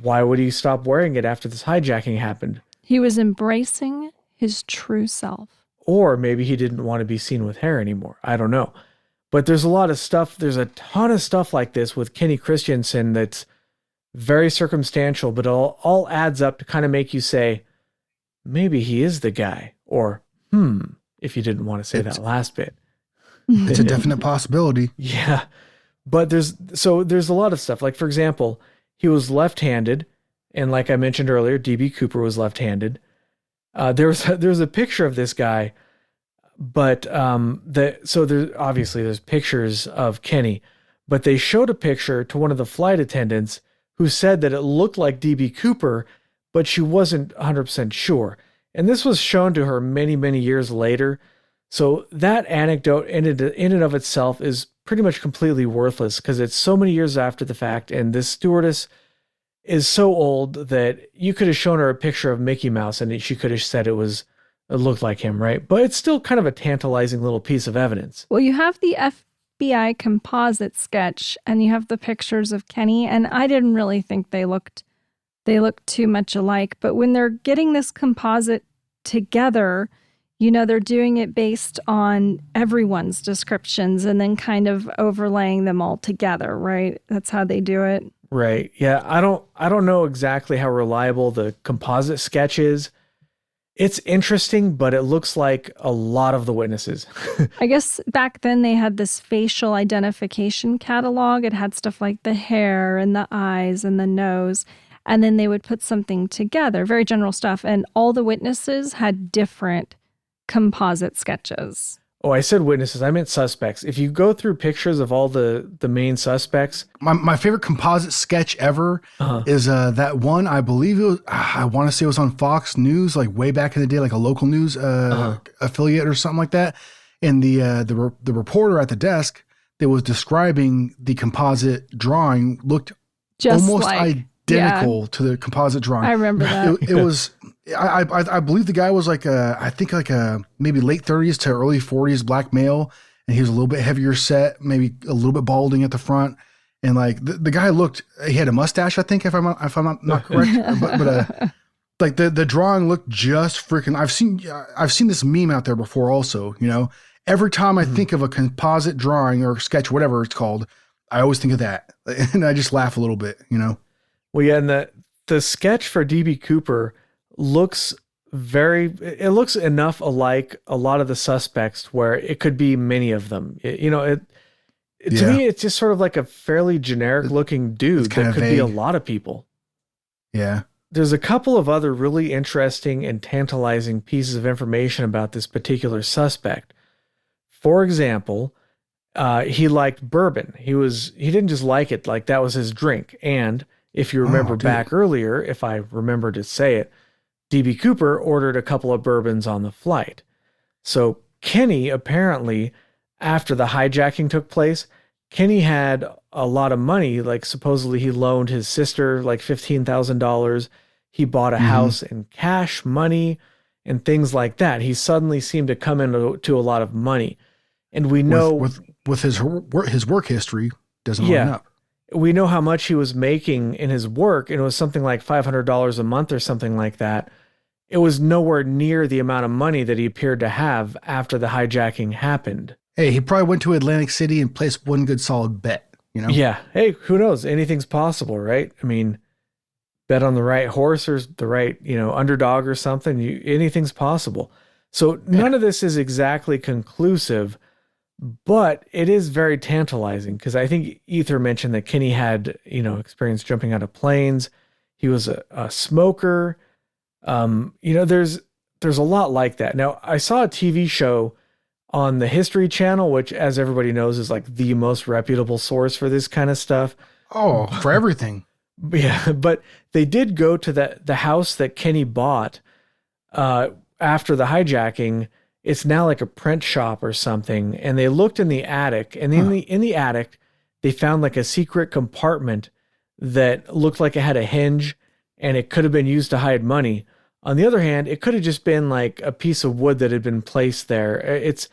Why would he stop wearing it after this hijacking happened? He was embracing his true self. Or maybe he didn't want to be seen with hair anymore. I don't know. But there's a lot of stuff, there's a ton of stuff like this with Kenny Christensen that's very circumstantial, but it all adds up to kind of make you say, maybe he is the guy. Or, if you didn't want to say that last bit. It's a definite possibility. Yeah. But there's a lot of stuff. Like, for example, he was left-handed. And like I mentioned earlier, DB Cooper was left-handed. There's a picture of this guy, but there's pictures of Kenny, but they showed a picture to one of the flight attendants who said that it looked like DB Cooper, but she wasn't 100% sure. And this was shown to her many, many years later. So that anecdote in and of itself is pretty much completely worthless because it's so many years after the fact, and this stewardess is so old that you could have shown her a picture of Mickey Mouse and she could have said it looked like him, right? But it's still kind of a tantalizing little piece of evidence. Well, you have the FBI composite sketch and you have the pictures of Kenny, and I didn't really think they looked too much alike. But when they're getting this composite together, they're doing it based on everyone's descriptions and then kind of overlaying them all together, right? That's how they do it. Right. Yeah. I don't know exactly how reliable the composite sketch is. It's interesting, but it looks like a lot of the witnesses. I guess back then they had this facial identification catalog. It had stuff like the hair and the eyes and the nose. And then they would put something together, very general stuff. And all the witnesses had different composite sketches. Oh, I said witnesses. I meant suspects. If you go through pictures of all the main suspects. My favorite composite sketch ever is that one, I believe it was, I want to say it was on Fox News, like way back in the day, like a local news affiliate or something like that. And the reporter at the desk that was describing the composite drawing looked just almost identical to the composite drawing. I remember that. It was, I believe the guy was like I think like a maybe late 30s to early 40s black male, and he was a little bit heavier set, maybe a little bit balding at the front, and like the guy he had a mustache, I think, if I'm not correct, but like the drawing looked just freaking. I've seen this meme out there before also. Every time I think of a composite drawing or sketch, whatever it's called, I always think of that, and I just laugh a little bit. Well, yeah, and the sketch for DB Cooper looks enough alike a lot of the suspects where it could be many of them. To me, it's just sort of like a fairly generic looking dude that could be a lot of people. Yeah. There's a couple of other really interesting and tantalizing pieces of information about this particular suspect. For example, he liked bourbon. He didn't just like it, like that was his drink. And if you remember back earlier, if I remember to say it, DB Cooper ordered a couple of bourbons on the flight. So Kenny, apparently, after the hijacking took place, Kenny had a lot of money. Like supposedly he loaned his sister like $15,000. He bought a house in cash money and things like that. He suddenly seemed to come into a lot of money. And we know with his work history doesn't line up. We know how much he was making in his work, and it was something like $500 a month or something like that. It was nowhere near the amount of money that he appeared to have after the hijacking happened. Hey, he probably went to Atlantic City and placed one good solid bet, you know? Yeah. Hey, who knows? Anything's possible, right? I mean, bet on the right horse or the right, underdog or something. Anything's possible. So none of this is exactly conclusive, but it is very tantalizing because I think Ether mentioned that Kenny had, experience jumping out of planes. He was a smoker. There's a lot like that. Now, I saw a TV show on the History Channel, which, as everybody knows, is like the most reputable source for this kind of stuff. Oh, for everything. Yeah, but they did go to the house that Kenny bought after the hijacking. It's now like a print shop or something, and they looked in the attic, and in the attic, they found like a secret compartment that looked like it had a hinge, and it could have been used to hide money. On the other hand, it could have just been like a piece of wood that had been placed there. It's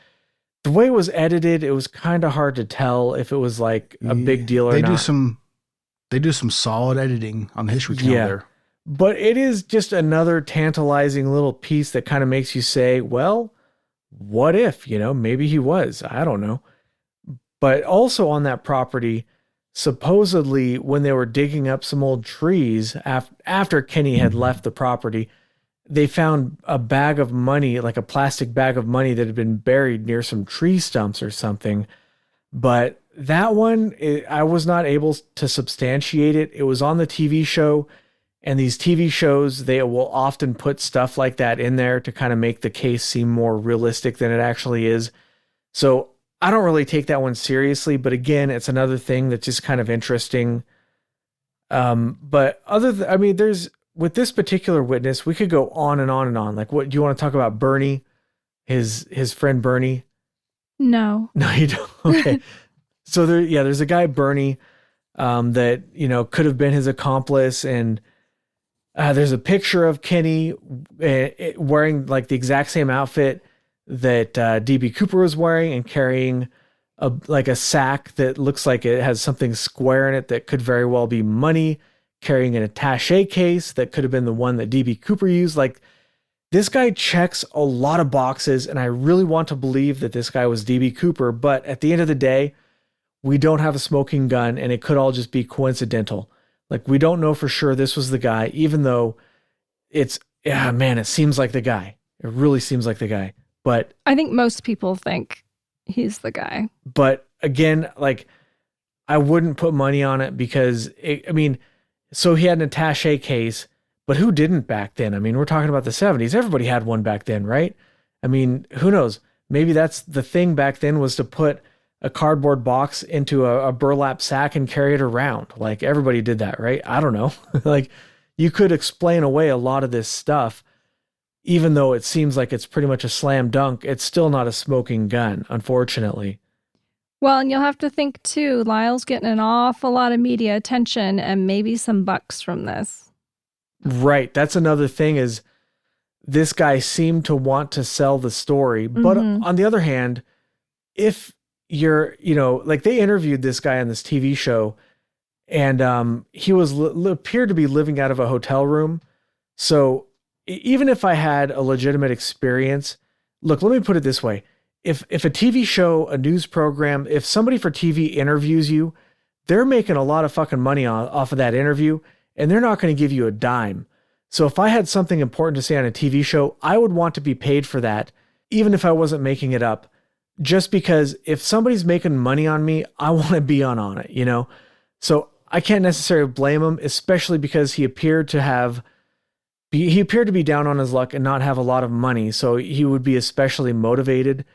the way it was edited, it was kind of hard to tell if it was like a big deal or not. They do some solid editing on the History Channel there. But it is just another tantalizing little piece that kind of makes you say, well, what if, maybe he was, I don't know. But also on that property, supposedly when they were digging up some old trees after Kenny had left the property, they found a bag of money, like a plastic bag of money that had been buried near some tree stumps or something. But that one, I was not able to substantiate it. It was on the TV show, and these TV shows, they will often put stuff like that in there to kind of make the case seem more realistic than it actually is. So I don't really take that one seriously, but again, it's another thing that's just kind of interesting. But with this particular witness, we could go on and on and on. Like, what do you want to talk about? Bernie, his friend Bernie? No, you don't. Okay. So there's a guy, Bernie, that, could have been his accomplice. And there's a picture of Kenny wearing like the exact same outfit that DB Cooper was wearing and carrying a sack that looks like it has something square in it that could very well be money, carrying an attaché case that could have been the one that DB Cooper used. Like, this guy checks a lot of boxes, and I really want to believe that this guy was DB Cooper, but at the end of the day, we don't have a smoking gun, and it could all just be coincidental. Like, we don't know for sure this was the guy, even though it seems like the guy. It really seems like the guy. But I think most people think he's the guy. But again, like, I wouldn't put money on it because, so he had an attaché case, but who didn't back then? I mean, we're talking about the 70s. Everybody had one back then, right? I mean, who knows? Maybe that's the thing back then, was to put a cardboard box into a burlap sack and carry it around. Like, everybody did that, right? I don't know. Like, you could explain away a lot of this stuff, even though it seems like it's pretty much a slam dunk. It's still not a smoking gun, unfortunately. Well, and you'll have to think too, Lyle's getting an awful lot of media attention and maybe some bucks from this. Right. That's another thing, is this guy seemed to want to sell the story. But on the other hand, if you're, like, they interviewed this guy on this TV show, and he was appeared to be living out of a hotel room. So even if I had a legitimate experience, look, let me put it this way. If a TV show, a news program, if somebody for TV interviews you, they're making a lot of fucking money off of that interview, and they're not going to give you a dime. So if I had something important to say on a TV show, I would want to be paid for that, even if I wasn't making it up. just because if somebody's making money on me, I want to be on it, you know? So I can't necessarily blame him, especially because he appeared to be down on his luck and not have a lot of money. So he would be especially motivated.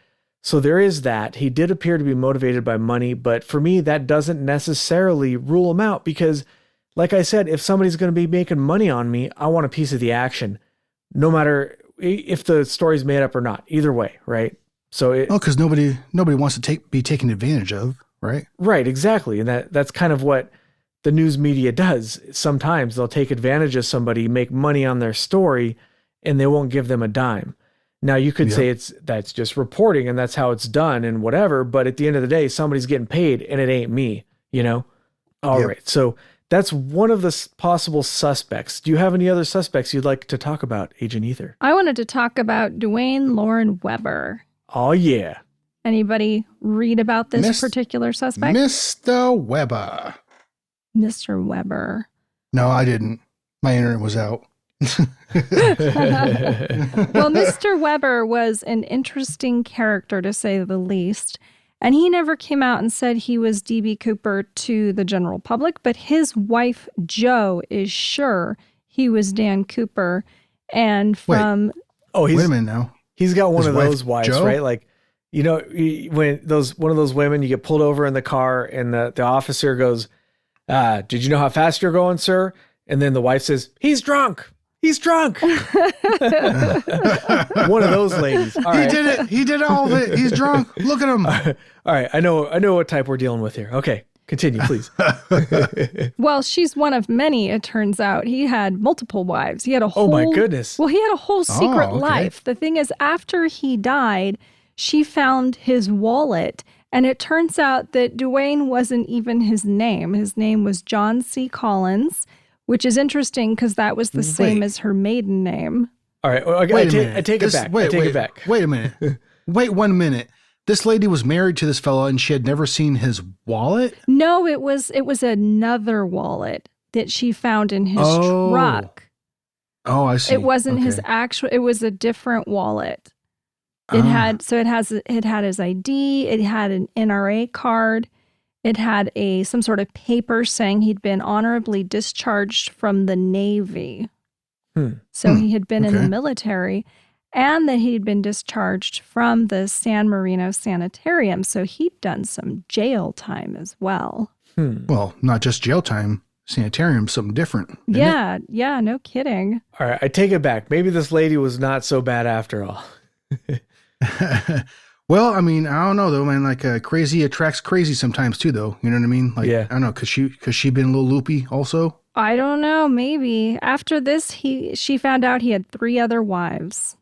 So there is that. He did appear to be motivated by money, but for me, that doesn't necessarily rule him out because, like I said, if somebody's going to be making money on me, I want a piece of the action, no matter if the story's made up or not. Either way, right? So because nobody wants to be taken advantage of, right? Right, exactly, and that's kind of what the news media does. Sometimes they'll take advantage of somebody, make money on their story, and they won't give them a dime. Now you could say that's just reporting and that's how it's done and whatever, but at the end of the day, somebody's getting paid and it ain't me, you know? All right. So that's one of the possible suspects. Do you have any other suspects you'd like to talk about, Agent Ether? I wanted to talk about Dwayne Lauren Weber. Oh, yeah. Anybody read about this particular suspect? Mr. Weber. Mr. Weber. No, I didn't. My internet was out. Well, Mr. Weber was an interesting character, to say the least. And he never came out and said he was D.B. Cooper to the general public, but his wife, Jo, is sure he was Dan Cooper. And from... Wait a minute now. He's got one His of those wives, Jo? right? Like, you know, when one of those women, you get pulled over in the car and the officer goes, did you know how fast you're going, sir? And then the wife says, he's drunk. He's drunk. One of those ladies. All right. He did it. He did all of it. He's drunk. Look at him. All right. I know what type we're dealing with here. Okay. Continue, please. Well, she's one of many, it turns out. He had multiple wives. He had a whole... Oh, my goodness. Well, he had a whole secret okay. life. The thing is, after he died, she found his wallet, and it turns out that Dwayne wasn't even his name. His name was John C. Collins, which is interesting because that was the same as her maiden name. All right. I take it back. I take it back. Wait a minute. Wait 1 minute. This lady was married to this fellow and she had never seen his wallet? No, it was another wallet that she found in his truck. Oh, I see. It wasn't his actual, it was a different wallet. It had his ID, it had an NRA card, it had some sort of paper saying he'd been honorably discharged from the Navy. So he had been in the military, and that he'd been discharged from the San Marino Sanitarium. So he'd done some jail time as well. Well, not just jail time. Sanitarium, something different. Yeah, no kidding. All right, I take it back. Maybe this lady was not so bad after all. Well, I mean, I don't know though, man. Like crazy attracts crazy sometimes too, though. You know what I mean? Like, I don't know, cause she been a little loopy also. I don't know. Maybe after this, she found out he had 3 other wives.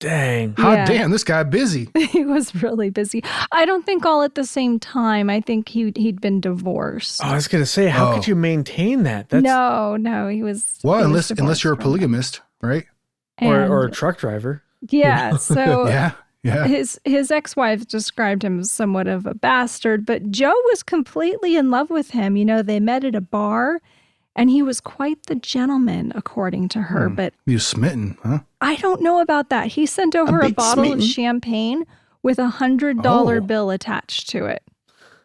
Dang. Hot damn, this guy busy. He was really busy. I don't think all at the same time. I think he'd been divorced. Oh, I was gonna say, how could you maintain that? No, he was. Well, he was unless you're a polygamist, right? Or a truck driver. Yeah. So yeah. His ex-wife described him as somewhat of a bastard, but Jo was completely in love with him. You know, they met at a bar, and he was quite the gentleman, according to her. But he was smitten, huh? I don't know about that. He sent over a bottle of champagne with $100 bill attached to it.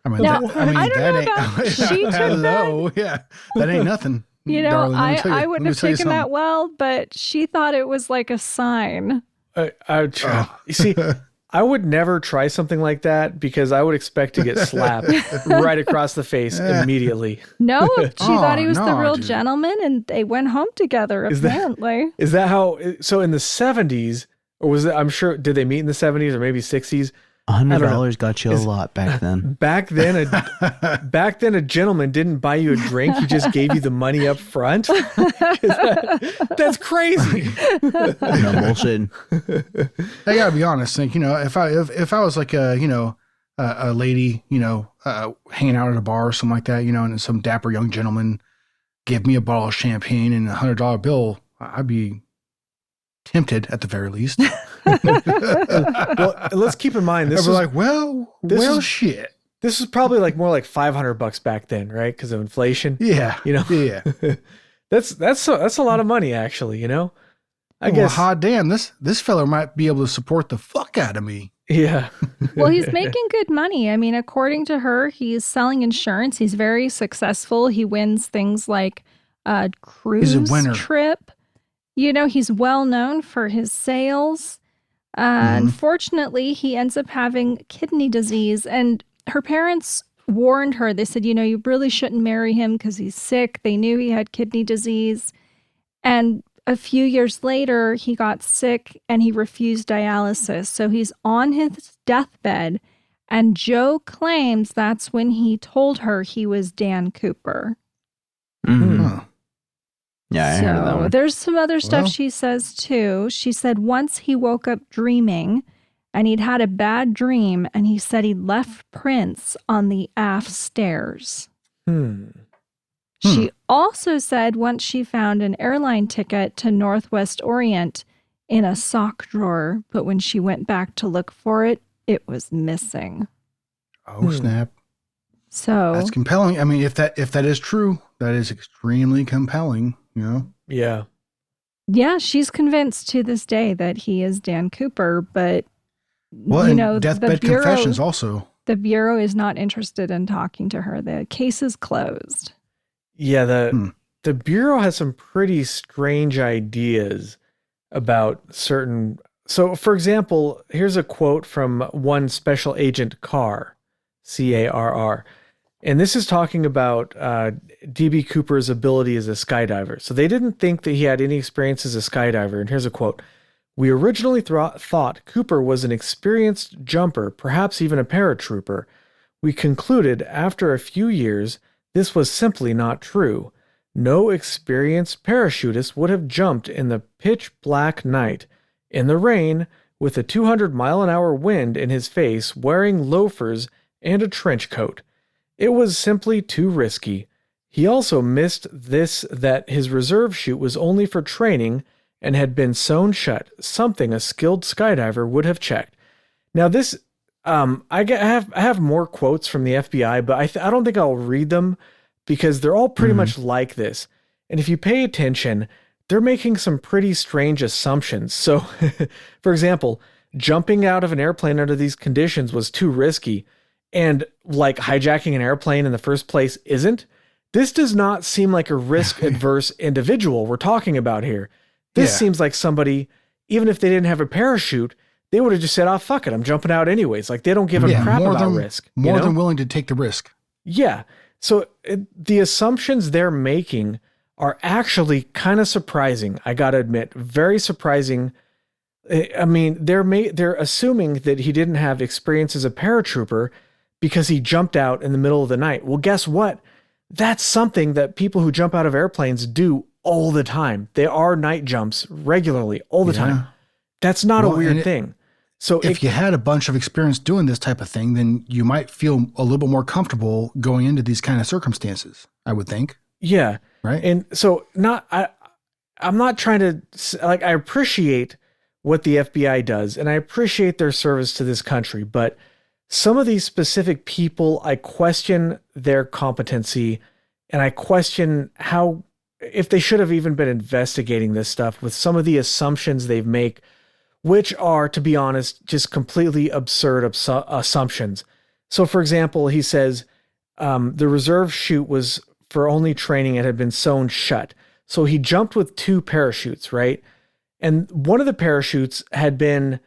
I mean, now, I don't know about she took hello, that. That ain't nothing. You know, darling, I wouldn't have taken that well, but she thought it was like a sign. You see, I would never try something like that because I would expect to get slapped right across the face immediately. No, she thought he was the real gentleman, and they went home together, apparently. Is that how? So in the 70s, or was it, I'm sure, did they meet in the 70s or maybe 60s? $100 got you a lot back then. Back then, a gentleman didn't buy you a drink; he just gave you the money up front. That's crazy. No bullshit. I gotta be honest. Like, you know, if I was like a lady, you know, hanging out at a bar or something like that, you know, and some dapper young gentleman gave me a bottle of champagne and $100 bill, I'd be tempted at the very least. Well, let's keep in mind this is like, shit. This is probably like more like $500 back then, right? Because of inflation. Yeah, you know. Yeah, that's a lot of money, actually. You know, I guess. Hot damn, this fella might be able to support the fuck out of me. Yeah. Well, he's making good money. I mean, according to her, he's selling insurance. He's very successful. He wins things like a He's a cruise winner. trip. You know, he's well known for his sales. Unfortunately, he ends up having kidney disease. And her parents warned her. They said, you know, you really shouldn't marry him because he's sick. They knew he had kidney disease. And a few years later, he got sick and he refused dialysis. So he's on his deathbed. And Joe claims that's when he told her he was Dan Cooper. Mhm. Huh. Yeah, I heard of that one. There's some other stuff Well. she says too. She said once he woke up dreaming and he'd had a bad dream and he said he'd left prints on the aft stairs. She also said once she found an airline ticket to Northwest Orient in a sock drawer, but when she went back to look for it, it was missing. Oh, snap. So That's compelling. I mean, if that is true, that is extremely compelling, you know? Yeah. yeah, she's convinced to this day that he is Dan Cooper, but Well, you and know, deathbed confessions also. the Bureau is not interested in talking to her. The case is closed. Yeah, the Bureau has some pretty strange ideas about certain. So, for example, here's a quote from one Special Agent Carr, Carr. And this is talking about D.B. Cooper's ability as a skydiver. So they didn't think that he had any experience as a skydiver. And here's a quote. We originally thought Cooper was an experienced jumper, perhaps even a paratrooper. We concluded after a few years this was simply not true. No experienced parachutist would have jumped in the pitch black night, in the rain, with a 200-mile-an-hour wind in his face, wearing loafers and a trench coat. It was simply too risky. He also missed this that his reserve chute was only for training and had been sewn shut, something a skilled skydiver would have checked. Now this, I have more quotes from the FBI, but I don't think I'll read them because they're all pretty much like this. And if you pay attention, they're making some pretty strange assumptions. So, for example, jumping out of an airplane under these conditions was too risky, and like hijacking an airplane in the first place isn't. This does not seem like a risk-adverse individual we're talking about here. This seems like somebody, even if they didn't have a parachute, they would have just said, "Oh, fuck it, I'm jumping out anyways." Like they don't give a crap about risk. More than willing to take the risk. Yeah. So the assumptions they're making are actually kind of surprising. I got to admit, very surprising. I mean, they're assuming that he didn't have experience as a paratrooper because he jumped out in the middle of the night. Well, guess what? That's something that people who jump out of airplanes do all the time. They are night jumps regularly, all the time. That's not a weird thing. So if you had a bunch of experience doing this type of thing, then you might feel a little bit more comfortable going into these kind of circumstances, I would think. Yeah. Right. And so I'm not trying to, like, I appreciate what the FBI does and I appreciate their service to this country, but some of these specific people, I question their competency and I question if they should have even been investigating this stuff with some of the assumptions they've made, which are, to be honest, just completely absurd assumptions. So, for example, he says the reserve chute was for only training and had been sewn shut. So he jumped with 2 parachutes, right? And one of the parachutes had been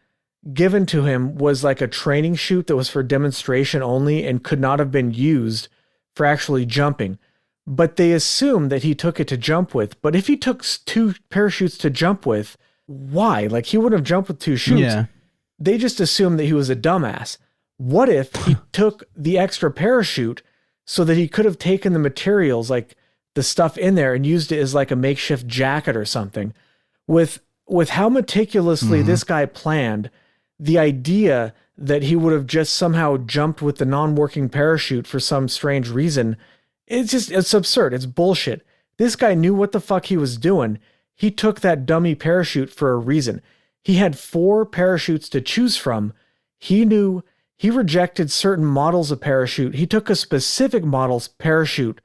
given to him was like a training chute that was for demonstration only and could not have been used for actually jumping. But they assume that he took it to jump with. But if he took 2 parachutes to jump with, why? Like, he wouldn't have jumped with 2 chutes. Yeah. They just assumed that he was a dumbass. What if he took the extra parachute so that he could have taken the materials, like the stuff in there, and used it as like a makeshift jacket or something? With how meticulously this guy planned, the idea that he would have just somehow jumped with the non-working parachute for some strange reason, it's absurd. It's bullshit. This guy knew what the fuck he was doing. He took that dummy parachute for a reason. He had 4 parachutes to choose from. He knew he rejected certain models of parachute. He took a specific model's parachute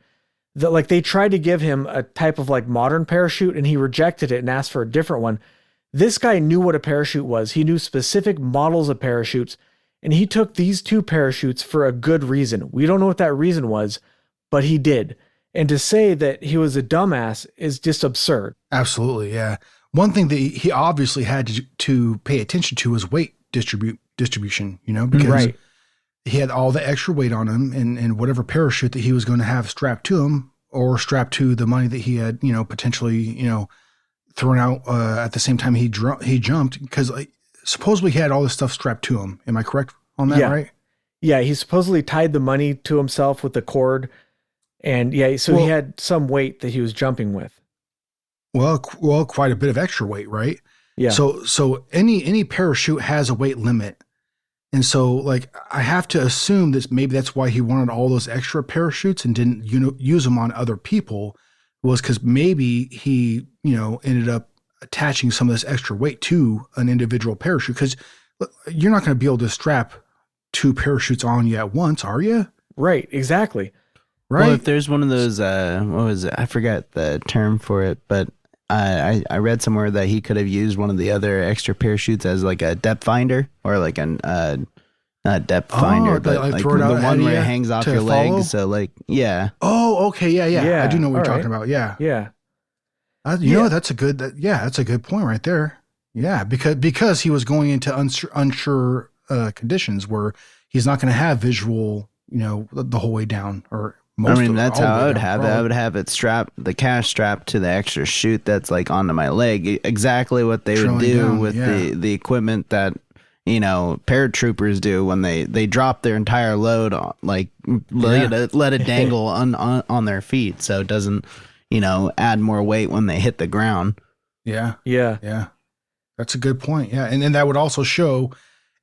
that, like, they tried to give him a type of like modern parachute and he rejected it and asked for a different one. This guy knew what a parachute was. He knew specific models of parachutes. And he took these 2 parachutes for a good reason. We don't know what that reason was, but he did. And to say that he was a dumbass is just absurd. Absolutely, yeah. One thing that he obviously had to pay attention to was weight distribution, because he had all the extra weight on him, and whatever parachute that he was going to have strapped to him or strapped to the money that he had, potentially, thrown out at the same time he jumped, because supposedly he had all this stuff strapped to him. Am I correct on that, right? Yeah, he supposedly tied the money to himself with the cord. And he had some weight that he was jumping with. Well, quite a bit of extra weight, right? Yeah. So any parachute has a weight limit. And so, like, I have to assume that maybe that's why he wanted all those extra parachutes and didn't, use them on other people, was because maybe he, ended up attaching some of this extra weight to an individual parachute. Because you're not going to be able to strap 2 parachutes on you at once, are you? Right, exactly. Right. Well, if there's one of those, what was it? I forgot the term for it, but I read somewhere that he could have used one of the other extra parachutes as like a depth finder, or like not depth finder, but like the one where it hangs off your leg. So like, yeah. Oh, okay. Yeah. I do know what you're talking about. Yeah. Yeah. You know, that's a good point right there. Yeah. Because he was going into unsure conditions where he's not going to have visual, the whole way down, or that's how I would have it. I would have it the cash strapped to the extra chute that's like onto my leg. Exactly what they would do with the equipment that, paratroopers do when they drop their entire load on, like let it dangle on their feet, so it doesn't, add more weight when they hit the ground. Yeah. That's a good point. Yeah. And then that would also show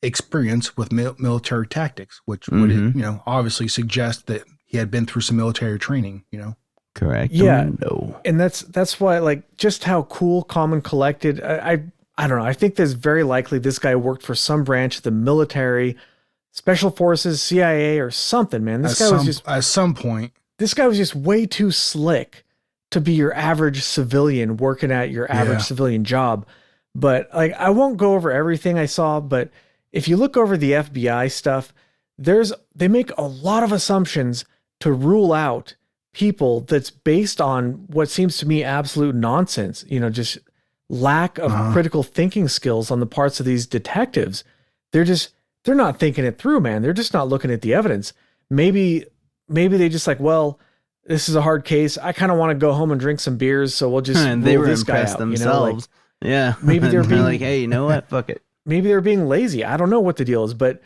experience with military tactics, which would, obviously suggest that he had been through some military training, Correct. Yeah. No. And that's why, like, just how cool, calm, and collected. I don't know. I think there's very likely this guy worked for some branch of the military, special forces, CIA, or something, man. This guy was just at some point. This guy was just way too slick to be your average civilian working at your average civilian job. But like, I won't go over everything I saw, but if you look over the FBI stuff, they make a lot of assumptions to rule out people that's based on what seems to me absolute nonsense, just lack of critical thinking skills on the parts of these detectives. They're not thinking it through, man. They're just not looking at the evidence. Maybe they just like, well, this is a hard case. I kind of want to go home and drink some beers, so we'll just and they were this guy impressed out, themselves. Yeah. Maybe they're being like, hey, you know what? Fuck it. Maybe they're being lazy. I don't know what the deal is, but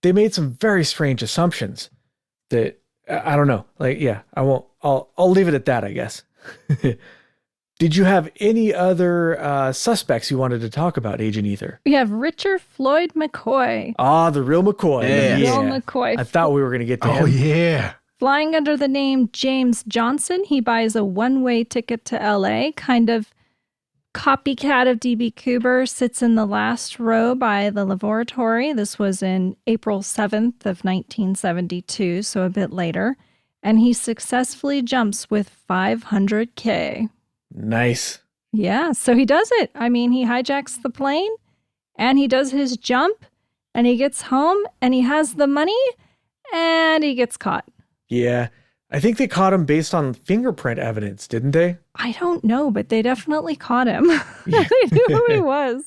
they made some very strange assumptions that I don't know. Like, yeah, I'll leave it at that, I guess. Did you have any other suspects you wanted to talk about, Agent Ether? We have Richard Floyd McCoy. Ah, the real McCoy. Yeah. Real McCoy. I thought we were going to get to him. Oh, yeah. Flying under the name James Johnson, he buys a one-way ticket to LA, kind of copycat of D.B. Cooper, sits in the last row by the lavatory. This was in April 7th of 1972, so a bit later. And he successfully jumps with $500K. Nice. Yeah, so he does it. I mean, he hijacks the plane and he does his jump and he gets home and he has the money and he gets caught. Yeah. I think they caught him based on fingerprint evidence, didn't they? I don't know, but they definitely caught him. They knew who he was.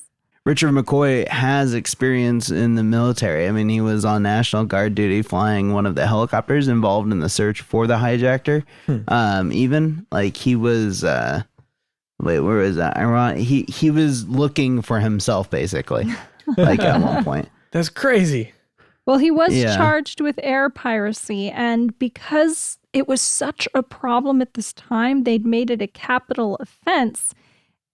Richard McCoy has experience in the military. I mean, he was on National Guard duty flying one of the helicopters involved in the search for the hijacker. Even like he was, where was that? He was looking for himself, basically, like at one point. That's crazy. Well, he was charged with air piracy, and because it was such a problem at this time, they'd made it a capital offense,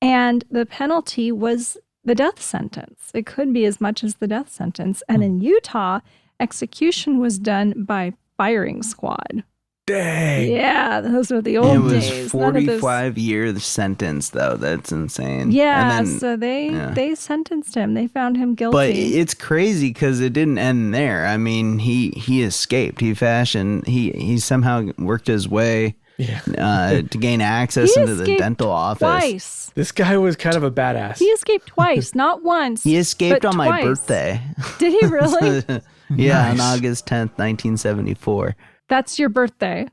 and the penalty was the death sentence. It could be as much as the death sentence. And in Utah, execution was done by firing squad. Dang. Yeah, those were the old days. It was 45-year sentence, though. That's insane. Yeah, and then, so they sentenced him. They found him guilty. But it's crazy because it didn't end there. I mean, he escaped. He somehow worked his way to gain access into the dental office. Twice. This guy was kind of a badass. He escaped twice, not once. He escaped on twice. my birthday. Did he really? Yeah, on Nice. August 10th, 1974. That's your birthday.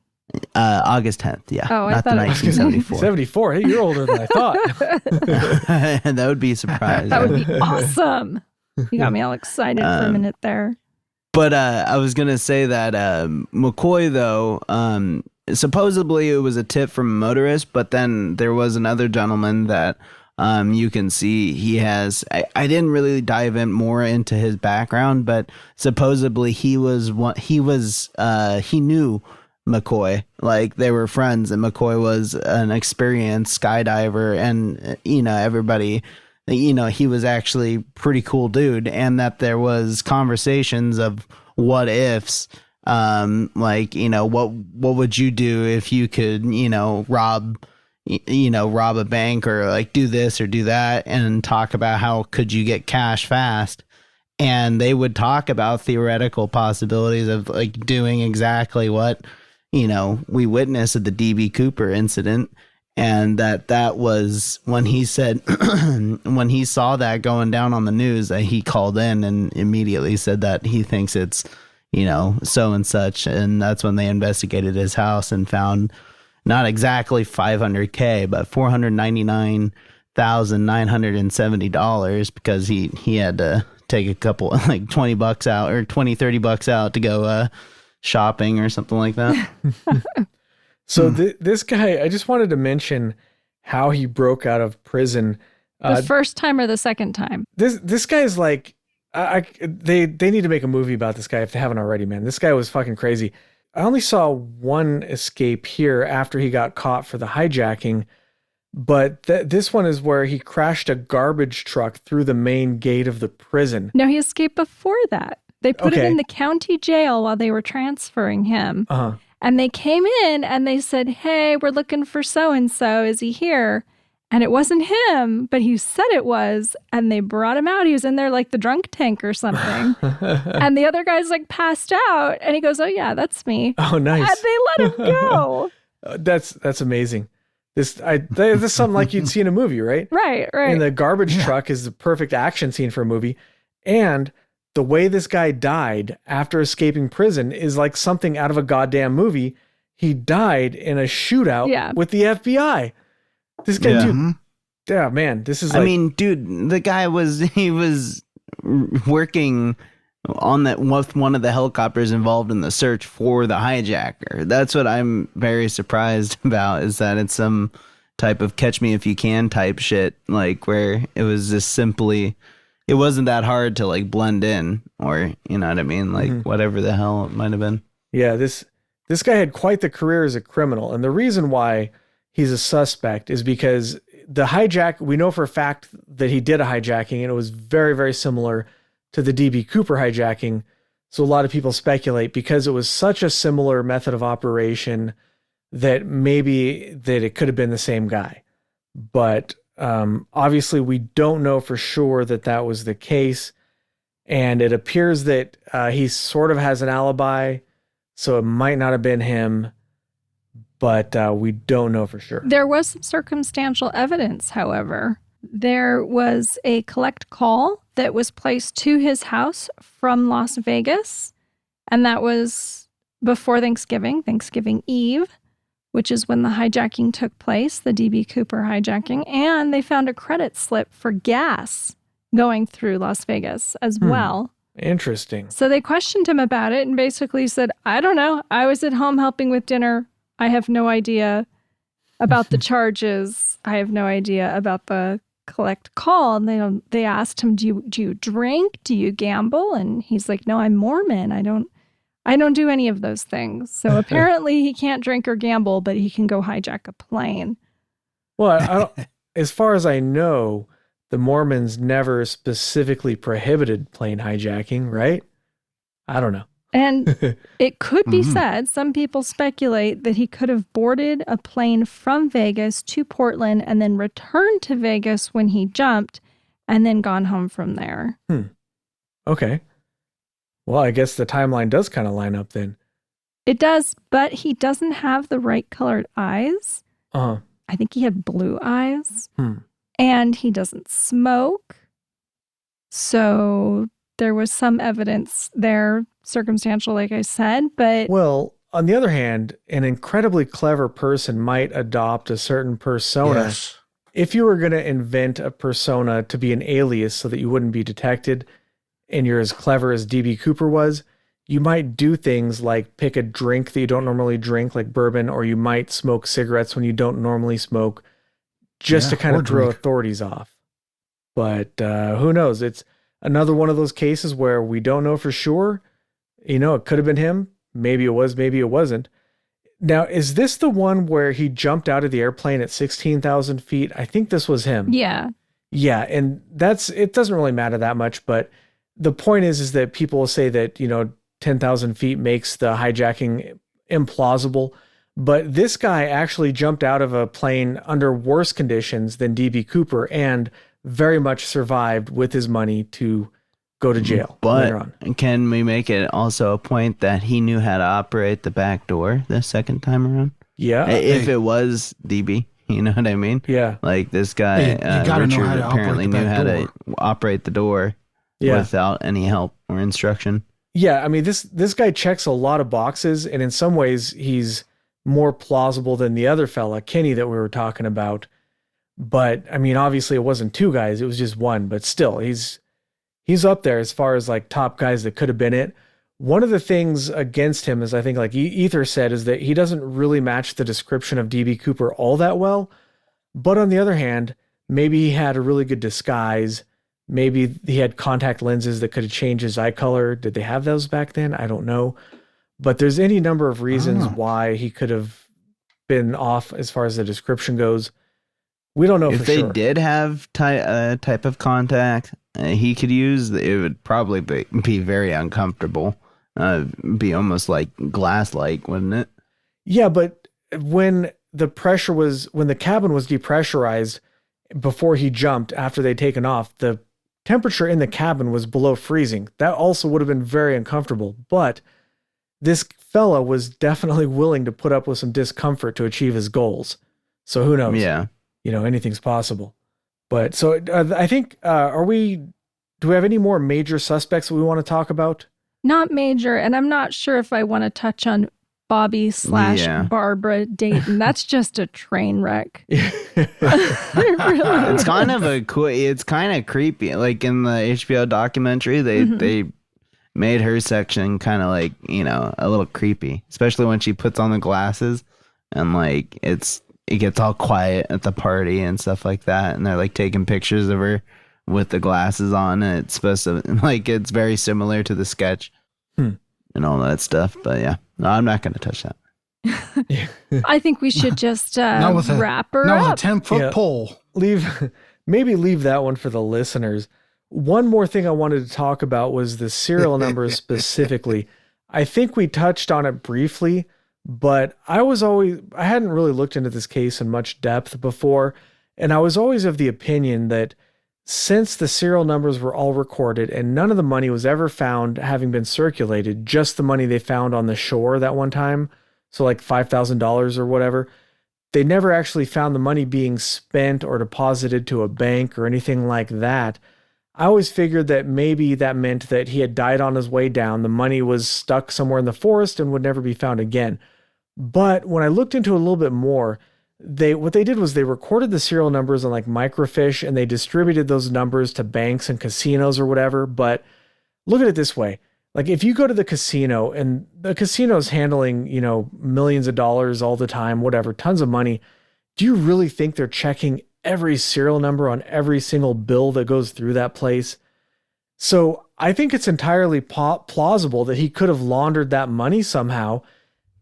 August 10th, yeah. Oh, I not the thought it was 1974. 74. Hey, you're older than I thought. That would be a surprise. That would yeah. be awesome. You got me all excited for a minute there. But I was going to say that McCoy, though, supposedly it was a tip from a motorist, but then there was another gentleman that you can see he has. I didn't really dive in more into his background, but supposedly he knew McCoy, like they were friends, and McCoy was an experienced skydiver, and everybody, he was actually pretty cool dude, and that there was conversations of what ifs, like what would you do if you could rob a bank, or like do this or do that, and talk about how could you get cash fast. And they would talk about theoretical possibilities of like doing exactly what we witnessed at the DB Cooper incident. And that was when he said, when he saw that going down on the news, that he called in and immediately said that he thinks it's, so and such. And that's when they investigated his house and found not exactly $500K, but $499,970, because he had to take a couple, like $20 out, or $20-$30 out to go shopping or something like that. So this guy, I just wanted to mention how he broke out of prison. The first time or the second time? This guy's like, they need to make a movie about this guy if they haven't already, man. This guy was fucking crazy. I only saw one escape here after he got caught for the hijacking, but this one is where he crashed a garbage truck through the main gate of the prison. No, he escaped before that. They put him in the county jail while they were transferring him. Uh-huh. And they came in and they said, hey, we're looking for so-and-so. Is he here? And it wasn't him, but he said it was. And they brought him out. He was in there like the drunk tank or something. And the other guy's like passed out. And he goes, oh, yeah, that's me. Oh, nice. And they let him go. That's amazing. This is something like you'd see in a movie, right? Right. And the garbage truck is the perfect action scene for a movie. And the way this guy died after escaping prison is like something out of a goddamn movie. He died in a shootout with the FBI. This guy, dude. Yeah, man. This is like, I mean, dude, the guy was working on that with one of the helicopters involved in the search for the hijacker. That's what I'm very surprised about, is that it's some type of catch me if you can type shit, like where it was just simply, it wasn't that hard to like blend in, or you know what I mean, like whatever the hell it might have been. Yeah, this guy had quite the career as a criminal, and the reason why he's a suspect is because the hijack, we know for a fact that he did a hijacking, and it was very, very similar to the DB Cooper hijacking. So a lot of people speculate, because it was such a similar method of operation, that maybe that it could have been the same guy. But obviously we don't know for sure that that was the case. And it appears that he sort of has an alibi, so it might not have been him, but we don't know for sure. There was some circumstantial evidence, however. There was a collect call that was placed to his house from Las Vegas, and that was before Thanksgiving Eve, which is when the hijacking took place, the DB Cooper hijacking, and they found a credit slip for gas going through Las Vegas as well. Interesting. So they questioned him about it and basically said, I don't know. I was at home helping with dinner. I have no idea about the charges. I have no idea about the collect call. And they asked him, do you drink? Do you gamble? And he's like, no, I'm Mormon. I don't do any of those things. So apparently he can't drink or gamble, but he can go hijack a plane. Well, as far as I know, the Mormons never specifically prohibited plane hijacking, right? I don't know. And it could be said, some people speculate that he could have boarded a plane from Vegas to Portland and then returned to Vegas when he jumped and then gone home from there. Okay. Well, I guess the timeline does kind of line up then. It does, but he doesn't have the right colored eyes. Uh-huh. I think he had blue eyes. And he doesn't smoke. So there was some evidence there, circumstantial, like I said, but Well, on the other hand, an incredibly clever person might adopt a certain persona. Yes. If you were going to invent a persona to be an alias so that you wouldn't be detected and you're as clever as DB Cooper was, you might do things like pick a drink that you don't normally drink, like bourbon, or you might smoke cigarettes when you don't normally smoke, just to kind of throw authorities off. But who knows? It's another one of those cases where we don't know for sure. You know, it could have been him. Maybe it was, maybe it wasn't. Now, is this the one where he jumped out of the airplane at 16,000 feet? I think this was him. yeah. Yeah, and it doesn't really matter that much, but the point is that people will say that, 10,000 feet makes the hijacking implausible, but this guy actually jumped out of a plane under worse conditions than DB Cooper and very much survived with his money to go to jail later on. But can we make it also a point that he knew how to operate the back door the second time around? Yeah. If it was DB, you know what I mean? Yeah. Like this guy, Richard, apparently knew how to operate the door without any help or instruction. Yeah, I mean, this guy checks a lot of boxes, and in some ways, he's more plausible than the other fella, Kenny, that we were talking about. But, I mean, obviously, it wasn't two guys, it was just one. But still, he's up there as far as, like, top guys that could have been it. One of the things against him, as I think, like Ether said, is that he doesn't really match the description of DB Cooper all that well. But on the other hand, maybe he had a really good disguise. Maybe he had contact lenses that could have changed his eye color. Did they have those back then? I don't know. But there's any number of reasons why he could have been off as far as the description goes. We don't know if for they sure. did have type of contact he could use, it would probably be very uncomfortable. Be almost like glass-like, wouldn't it? Yeah, but when the cabin was depressurized before he jumped, after they'd taken off, the temperature in the cabin was below freezing. That also would have been very uncomfortable. But this fella was definitely willing to put up with some discomfort to achieve his goals. So who knows? Yeah. Anything's possible. But so I think, do we have any more major suspects that we want to talk about? Not major. And I'm not sure if I want to touch on Bobby/Barbara Dayton. That's just a train wreck. It's kind of it's kind of creepy. Like in the HBO documentary, they made her section kind of like, a little creepy, especially when she puts on the glasses and like it gets all quiet at the party and stuff like that. And they're like taking pictures of her with the glasses on. And it's supposed to like, it's very similar to the sketch and all that stuff. But yeah, no, I'm not going to touch that. I think we should just wrap her up. With a 10-foot pole. Maybe leave that one for the listeners. One more thing I wanted to talk about was the serial numbers specifically. I think we touched on it briefly, but I hadn't really looked into this case in much depth before, and I was always of the opinion that since the serial numbers were all recorded and none of the money was ever found having been circulated, just the money they found on the shore that one time, so like $5,000 or whatever, they never actually found the money being spent or deposited to a bank or anything like that. I always figured that maybe that meant that he had died on his way down. The money was stuck somewhere in the forest and would never be found again. But when I looked into it a little bit more, what they did was they recorded the serial numbers on like microfiche and they distributed those numbers to banks and casinos or whatever. But look at it this way. Like if you go to the casino and the casino's handling, millions of dollars all the time, whatever, tons of money. Do you really think they're checking every serial number on every single bill that goes through that place? So I think it's entirely plausible that he could have laundered that money somehow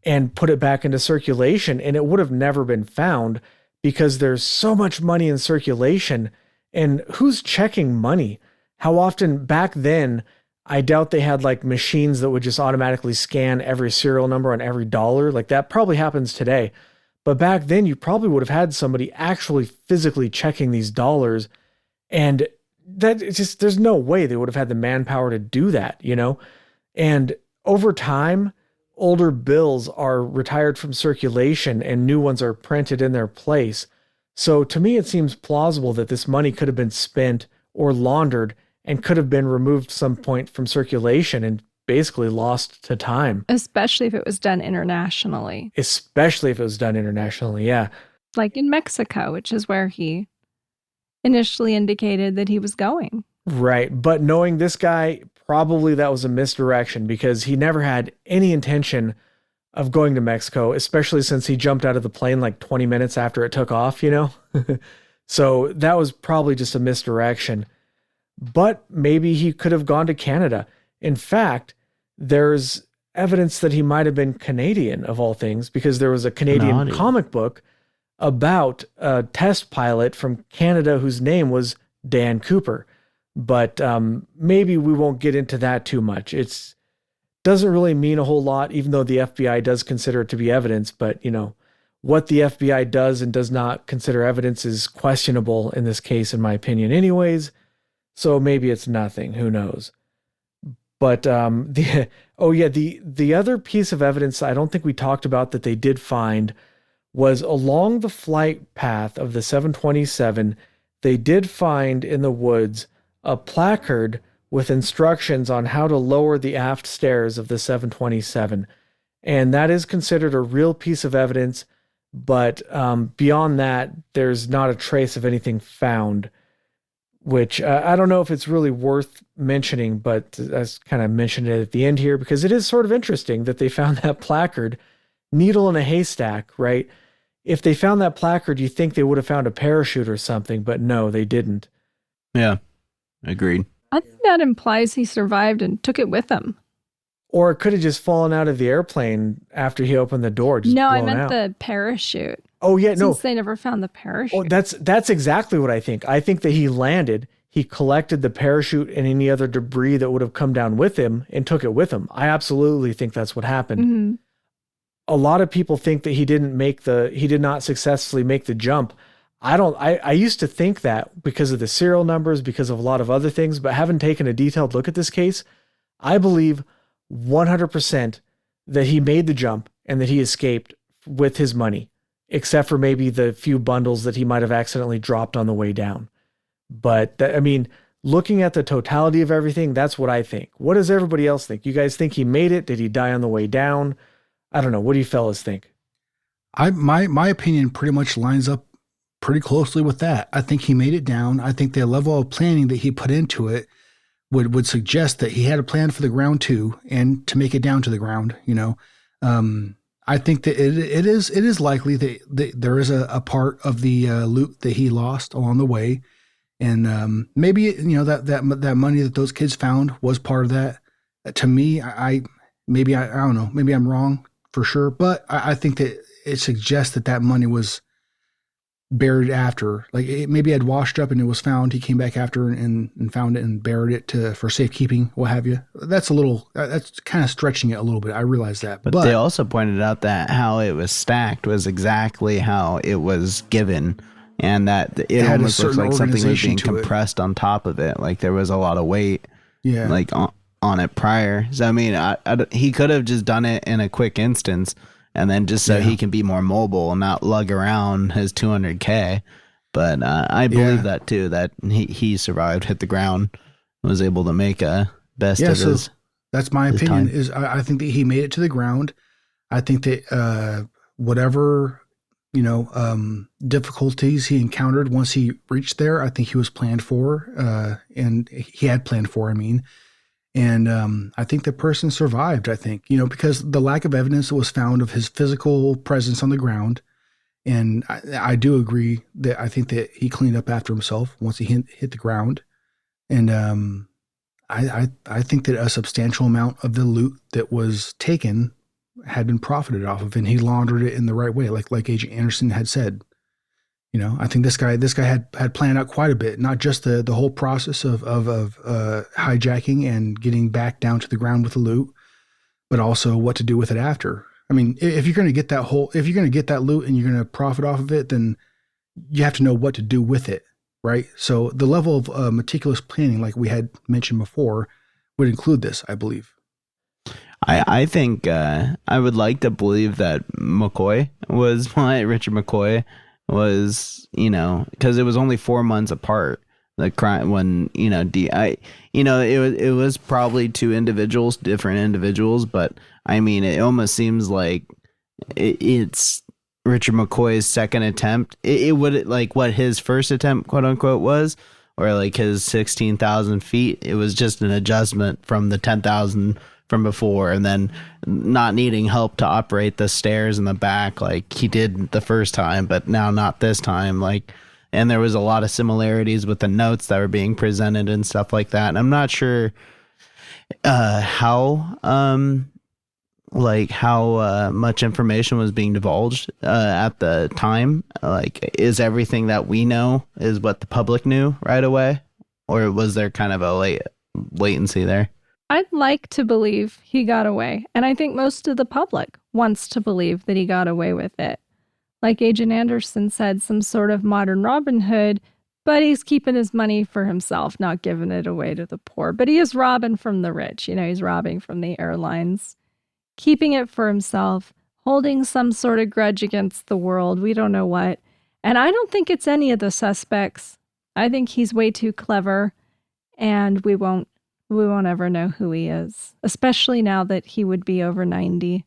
and put it back into circulation, and it would have never been found because there's so much money in circulation. And who's checking money? How often back then, I doubt they had like machines that would just automatically scan every serial number on every dollar. Like that probably happens today. But back then you probably would have had somebody actually physically checking these dollars. And that it's just, there's no way they would have had the manpower to do that, And over time, older bills are retired from circulation and new ones are printed in their place. So to me, it seems plausible that this money could have been spent or laundered and could have been removed some point from circulation and basically lost to time. Especially if it was done internationally. Yeah. Like in Mexico, which is where he initially indicated that he was going. Right. But knowing this guy, probably that was a misdirection because he never had any intention of going to Mexico, especially since he jumped out of the plane like 20 minutes after it took off, you know? So that was probably just a misdirection. But maybe he could have gone to Canada. In fact, there's evidence that he might have been Canadian, of all things, because there was a Canadian comic book about a test pilot from Canada whose name was Dan Cooper. But maybe we won't get into that too much. It doesn't really mean a whole lot, even though the FBI does consider it to be evidence. But, you know, what the FBI does and does not consider evidence is questionable in this case, in my opinion, anyways. So maybe it's nothing. Who knows? But the other piece of evidence I don't think we talked about that they did find was along the flight path of the 727. They did find in the woods a placard with instructions on how to lower the aft stairs of the 727. And that is considered a real piece of evidence. But beyond that, there's not a trace of anything found, which I don't know if it's really worth mentioning, but I kind of mentioned it at the end here because it is sort of interesting that they found that placard, needle in a haystack, right? If they found that placard, you think they would have found a parachute or something, but no, they didn't. Yeah, agreed. I think that implies he survived and took it with him. Or it could have just fallen out of the airplane after he opened the door. No, I meant the parachute. Oh, yeah, no. Since they never found the parachute. Oh, that's exactly what I think. I think that he landed, he collected the parachute and any other debris that would have come down with him and took it with him. I absolutely think that's what happened. Mm-hmm. A lot of people think that he did not successfully make the jump. I used to think that because of the serial numbers, because of a lot of other things, but having taken a detailed look at this case, I believe 100% that he made the jump and that he escaped with his money, except for maybe the few bundles that he might have accidentally dropped on the way down. But looking at the totality of everything, that's what I think. What does everybody else think? You guys think he made it? Did he die on the way down? I don't know. What do you fellas think? My opinion pretty much lines up pretty closely with that. I think he made it down. I think the level of planning that he put into it would suggest that he had a plan for the ground too, and to make it down to the ground. You know, I think that it is likely that there is a part of the loot that he lost along the way, and maybe that money that those kids found was part of that. To me, I don't know. Maybe I'm wrong for sure, but I think that it suggests that money was buried after, like maybe I'd washed up and it was found. He came back after and found it and buried it for safekeeping, what have you. That's kind of stretching it a little bit. I realize that, but they also pointed out that how it was stacked was exactly how it was given, and that it almost looks like something was being compressed on top of it. Like there was a lot of weight, like on it prior. So I mean, he could have just done it in a quick instance. And then just so he can be more mobile and not lug around his $200K. But I believe that too, that he survived, hit the ground, was able to make a best of his. That's my opinion. Is I think that he made it to the ground. I think that whatever difficulties he encountered once he reached there, I think he was planned for, and he had planned for. And I think the person survived, I think, because the lack of evidence that was found of his physical presence on the ground. And I do agree that I think that he cleaned up after himself once he hit the ground. And I think that a substantial amount of the loot that was taken had been profited off of, and he laundered it in the right way, like Agent Anderson had said. I think this guy had planned out quite a bit, not just the whole process of hijacking and getting back down to the ground with the loot, but also what to do with it after. I mean, if you're going to get that loot and you're going to profit off of it, then you have to know what to do with it, right? So the level of meticulous planning, like we had mentioned before, would include this, I believe. I think I would like to believe that Richard McCoy was, because it was only 4 months apart. the crime when it was probably two individuals, different individuals, but I mean it almost seems like it's Richard McCoy's second attempt. It would like what his first attempt, quote unquote, was, or like his 16,000 feet. It was just an adjustment from the 10,000 from before, and then not needing help to operate the stairs in the back like he did the first time, but now not this time. Like, and there was a lot of similarities with the notes that were being presented and stuff like that. And I'm not sure how much information was being divulged at the time. Like, is everything that we know is what the public knew right away, or was there kind of a latency there? I'd like to believe he got away, and I think most of the public wants to believe that he got away with it. Like Agent Anderson said, some sort of modern Robin Hood, but he's keeping his money for himself, not giving it away to the poor. But he is robbing from the rich. He's robbing from the airlines, keeping it for himself, holding some sort of grudge against the world. We don't know what. And I don't think it's any of the suspects. I think he's way too clever, and we won't ever know who he is, especially now that he would be over 90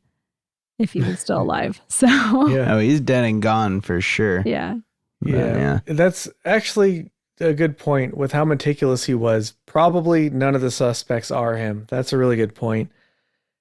if he was still alive. So yeah. Oh, he's dead and gone for sure. Yeah. Yeah. That's actually a good point with how meticulous he was. Probably none of the suspects are him. That's a really good point.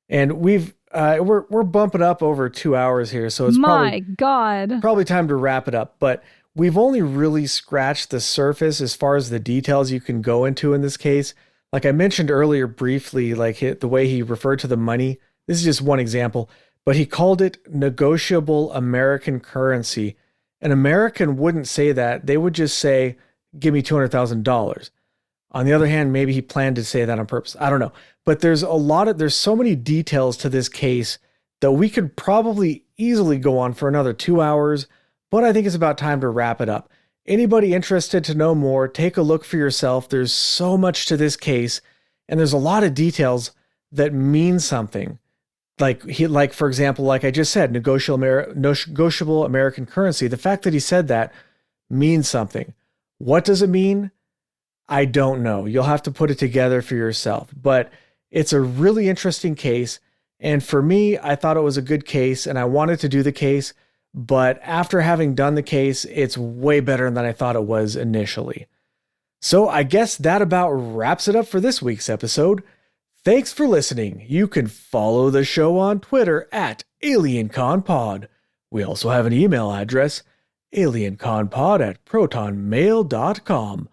And we're bumping up over 2 hours here, so it's probably time to wrap it up. But we've only really scratched the surface as far as the details you can go into in this case. Like I mentioned earlier briefly, like the way he referred to the money, this is just one example, but he called it negotiable American currency. An American wouldn't say that. They would just say, give me $200,000. On the other hand, maybe he planned to say that on purpose. I don't know. But there's so many details to this case that we could probably easily go on for another 2 hours, but I think it's about time to wrap it up. Anybody interested to know more, take a look for yourself. There's so much to this case, and there's a lot of details that mean something. Like for example, like I just said, negotiable American currency. The fact that he said that means something. What does it mean? I don't know. You'll have to put it together for yourself. But it's a really interesting case, and for me, I thought it was a good case, and I wanted to do the case. But after having done the case, it's way better than I thought it was initially. So I guess that about wraps it up for this week's episode. Thanks for listening. You can follow the show on Twitter at AlienConPod. We also have an email address, alienconpod@protonmail.com.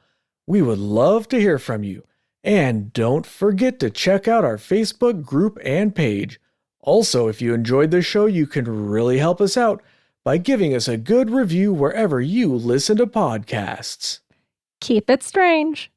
We would love to hear from you. And don't forget to check out our Facebook group and page. Also, if you enjoyed the show, you can really help us out by giving us a good review wherever you listen to podcasts. Keep it strange.